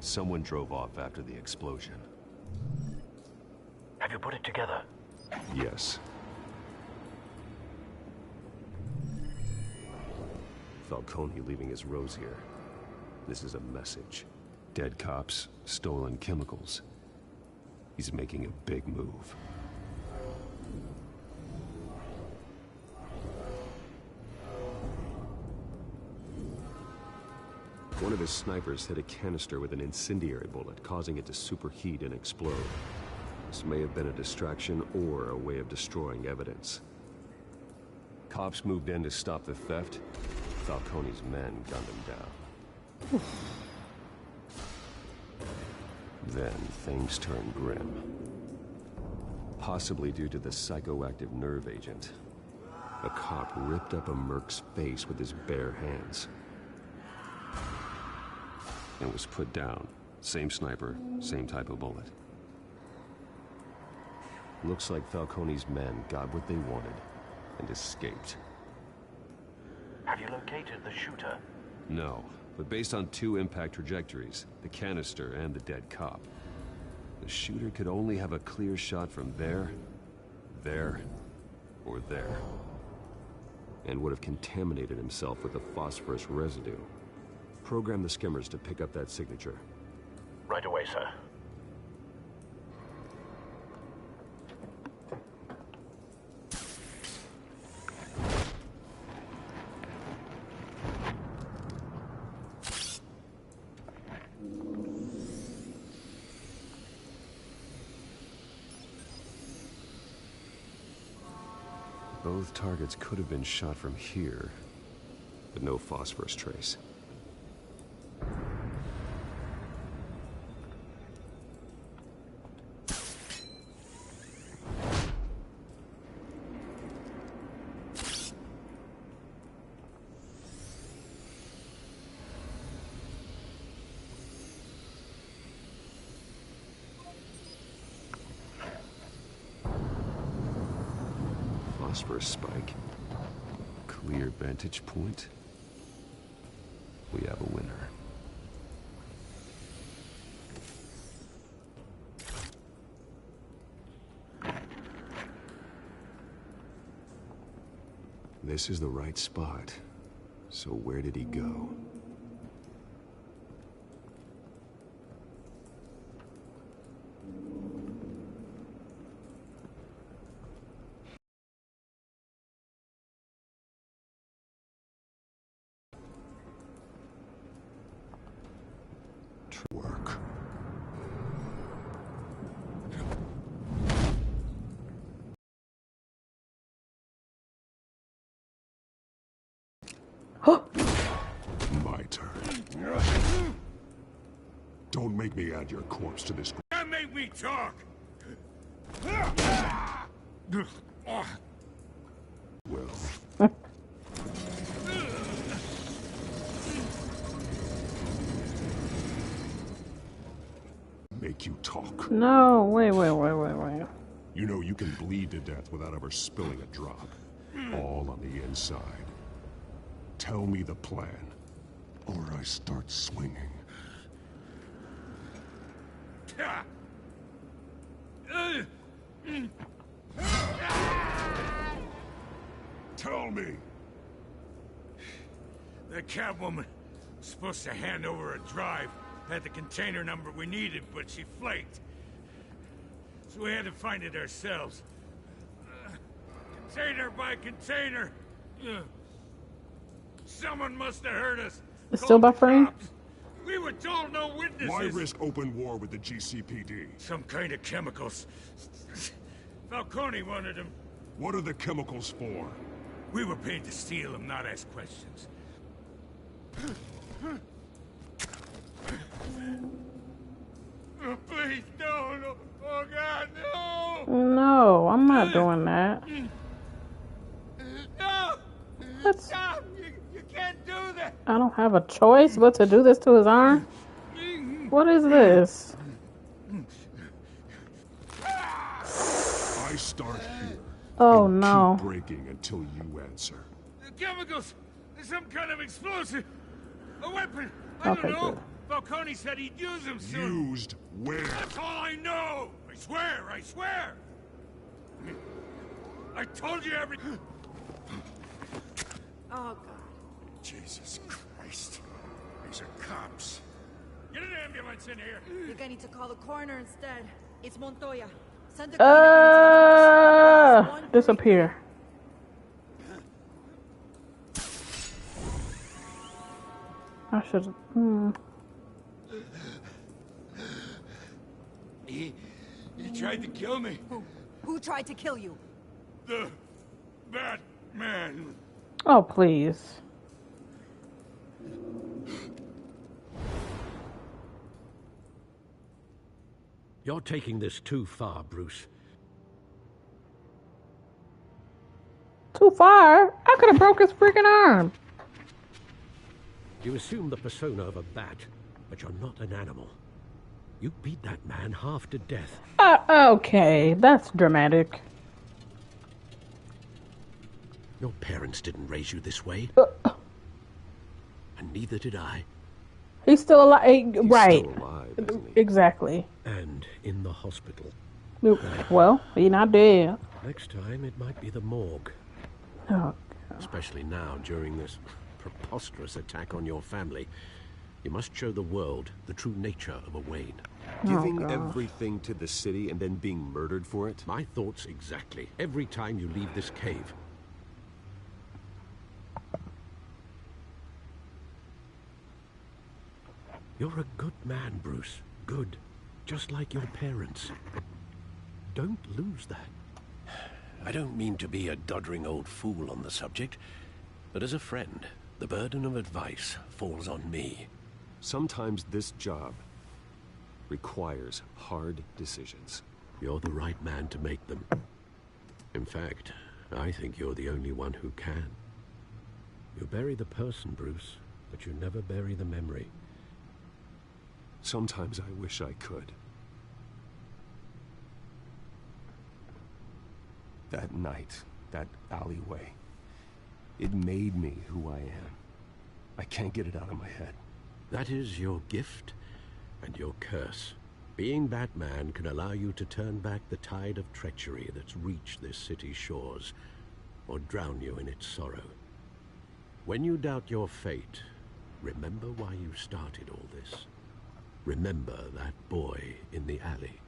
Someone drove off after the explosion. Have you put it together? Yes. Falcone leaving his rose here. This is a message. Dead cops, stolen chemicals. He's making a big move. One of his snipers hit a canister with an incendiary bullet, causing it to superheat and explode. This may have been a distraction or a way of destroying evidence. Cops moved in to stop the theft. Falcone's men gunned him down. Then things turned grim. Possibly due to the psychoactive nerve agent. A cop ripped up a merc's face with his bare hands. And was put down. Same sniper, same type of bullet. Looks like Falcone's men got what they wanted and escaped. Have you located the shooter? No, but based on two impact trajectories, the canister and the dead cop, the shooter could only have a clear shot from there, or there. And would have contaminated himself with the phosphorus residue. Program the skimmers to pick up that signature. Right away, sir. Both targets could have been shot from here, but no phosphorus trace. Phosphorus spike. Clear vantage point. We have a winner. This is the right spot. So where did he go? Work. My turn. Don't make me add your corpse to this. Don't make me talk! Well. Make you talk. No, wait. You know you can bleed to death without ever spilling a drop. All on the inside. Tell me the plan, or I start swinging. Tell me! The Catwoman was supposed to hand over a drive. Had the container number we needed, but she flaked. So we had to find it ourselves. Container by container. Someone must have heard us. It's still buffering? We were told no witnesses. Why risk open war with the GCPD? Some kind of chemicals. Falcone wanted them. What are the chemicals for? We were paid to steal them, not ask questions. Oh, please, no. Oh, God, no. No, I'm not doing that. No. What? Stop. You can't do that. I don't have a choice but to do this to his arm. What is this? I start here. Oh, and no. Keep breaking until you answer. The chemicals. Some kind of explosive. A weapon. I Okay, don't know. good. Falcone said he'd use them soon. Used where? That's all I know. I swear. I told you everything. Oh, God. Jesus Christ. These are cops. Get an ambulance in here. I think I need to call the coroner instead. It's Montoya. Send the Disappear. I should. He tried to kill me. Who tried to kill you? The Batman. Oh, please. You're taking this too far, Bruce. Too far? I could have broke his freaking arm. You assume the persona of a bat, but you're not an animal. You beat that man half to death. Okay, that's dramatic. Your parents didn't raise you this way. And neither did I. He's still alive. Right. Still alive, isn't he? Exactly. And in the hospital. Well, he's not dead. Next time, it might be the morgue. Oh, Especially now, during this preposterous attack on your family. You must show the world the true nature of a Wayne. Giving everything to the city and then being murdered for it? My thoughts exactly. Every time you leave this cave. You're a good man, Bruce. Good. Just like your parents. Don't lose that. I don't mean to be a doddering old fool on the subject, but as a friend, the burden of advice falls on me. Sometimes this job requires hard decisions. You're the right man to make them. In fact, I think you're the only one who can. You bury the person, Bruce, but you never bury the memory. Sometimes I wish I could. That night, that alleyway, it made me who I am. I can't get it out of my head. That is your gift and your curse. Being Batman can allow you to turn back the tide of treachery that's reached this city's shores, or drown you in its sorrow. When you doubt your fate, remember why you started all this. Remember that boy in the alley.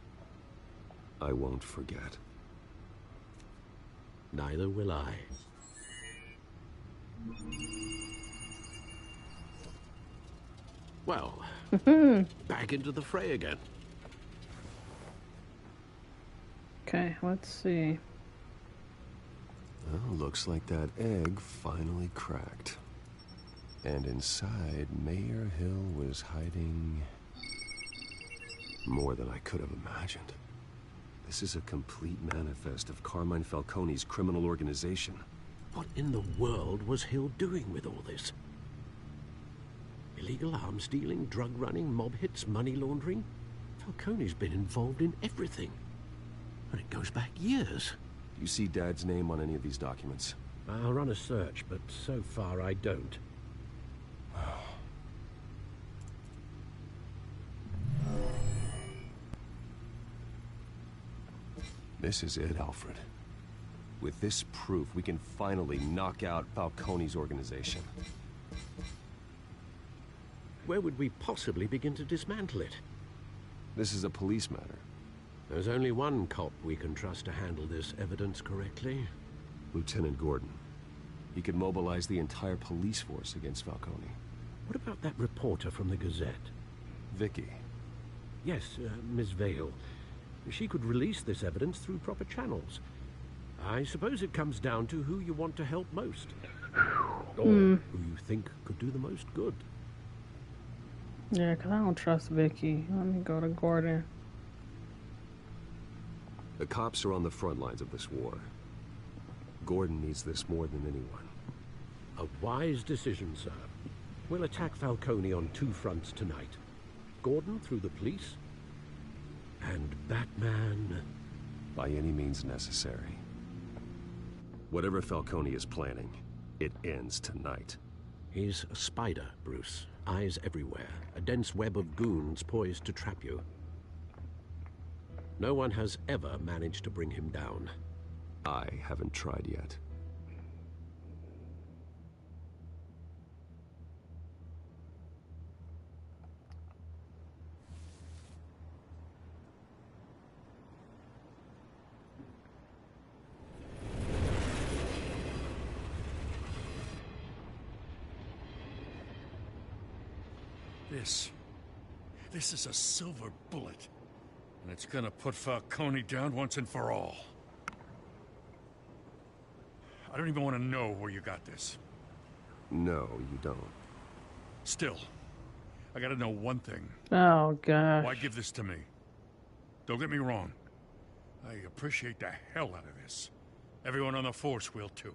I won't forget. Neither will I. Well, back into the fray again. Okay, let's see. Well, looks like that egg finally cracked. And inside, Mayor Hill was hiding more than I could have imagined. This is a complete manifest of Carmine Falcone's criminal organization. What in the world was Hill doing with all this? Illegal arms dealing, drug running, mob hits, money laundering? Falcone's been involved in everything. And it goes back years. You see Dad's name on any of these documents? I'll run a search, but so far I don't. This is it, Alfred. With this proof, we can finally knock out Falcone's organization. Where would we possibly begin to dismantle it? This is a police matter. There's only one cop we can trust to handle this evidence correctly. Lieutenant Gordon. He could mobilize the entire police force against Falcone. What about that reporter from the Gazette? Vicky. Yes, Miss Vale. She could release this evidence through proper channels. I suppose it comes down to who you want to help most. Or who you think could do the most good. Yeah, because I don't trust Vicky. Let me go to Gordon. The cops are on the front lines of this war. Gordon needs this more than anyone. A wise decision, sir. We'll attack Falcone on two fronts tonight. Gordon through the police, and Batman... by any means necessary. Whatever Falcone is planning, it ends tonight. He's a spider, Bruce. Eyes everywhere. A dense web of goons poised to trap you. No one has ever managed to bring him down. I haven't tried yet. This is a silver bullet. And it's gonna put Falcone down once and for all. I don't even want to know where you got this. No, you don't. Still, I gotta know one thing. Oh, gosh. Why give this to me? Don't get me wrong. I appreciate the hell out of this. Everyone on the Force will, too.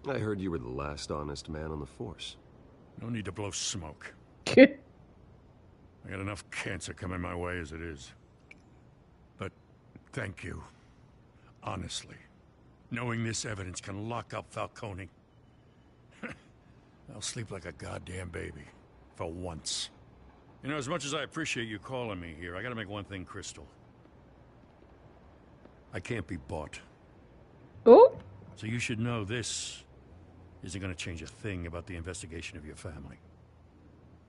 I heard you were the last honest man on the Force. No need to blow smoke. I got enough cancer coming my way as it is. But thank you. Honestly. Knowing this evidence can lock up Falcone. I'll sleep like a goddamn baby. For once. You know, as much as I appreciate you calling me here, I gotta make one thing crystal. I can't be bought. Oh? So you should know this isn't gonna change a thing about the investigation of your family.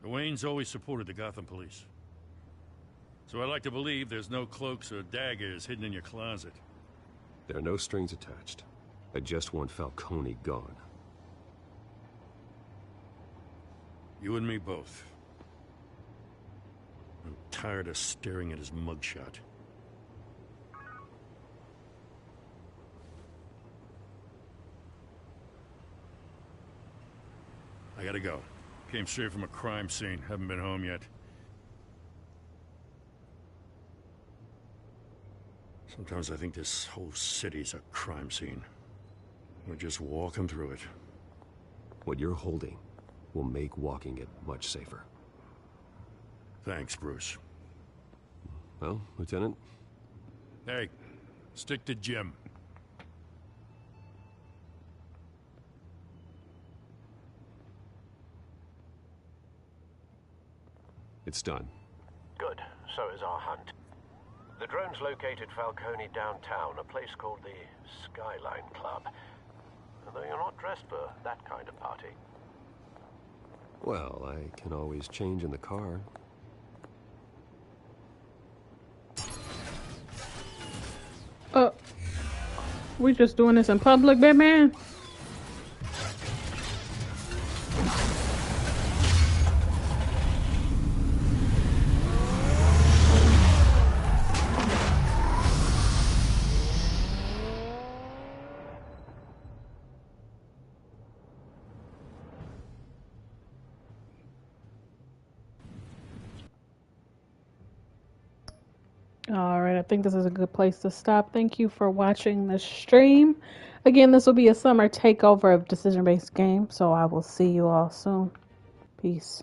The Waynes always supported the Gotham police. So I like to believe there's no cloaks or daggers hidden in your closet. There are no strings attached. I just want Falcone gone. You and me both. I'm tired of staring at his mugshot. I gotta go. Came straight from a crime scene. Haven't been home yet. Sometimes I think this whole city's a crime scene. We're just walking through it. What you're holding will make walking it much safer. Thanks, Bruce. Well, Lieutenant? Hey, stick to Jim. It's done. Good. So is our hunt. The drones located Falcone downtown, a place called the Skyline Club. Although you're not dressed for that kind of party. Well, I can always change in the car. We just doing this in public, Batman? Alright, I think this is a good place to stop. Thank you for watching the stream. Again, this will be a summer takeover of Decision Based Game, so I will see you all soon. Peace.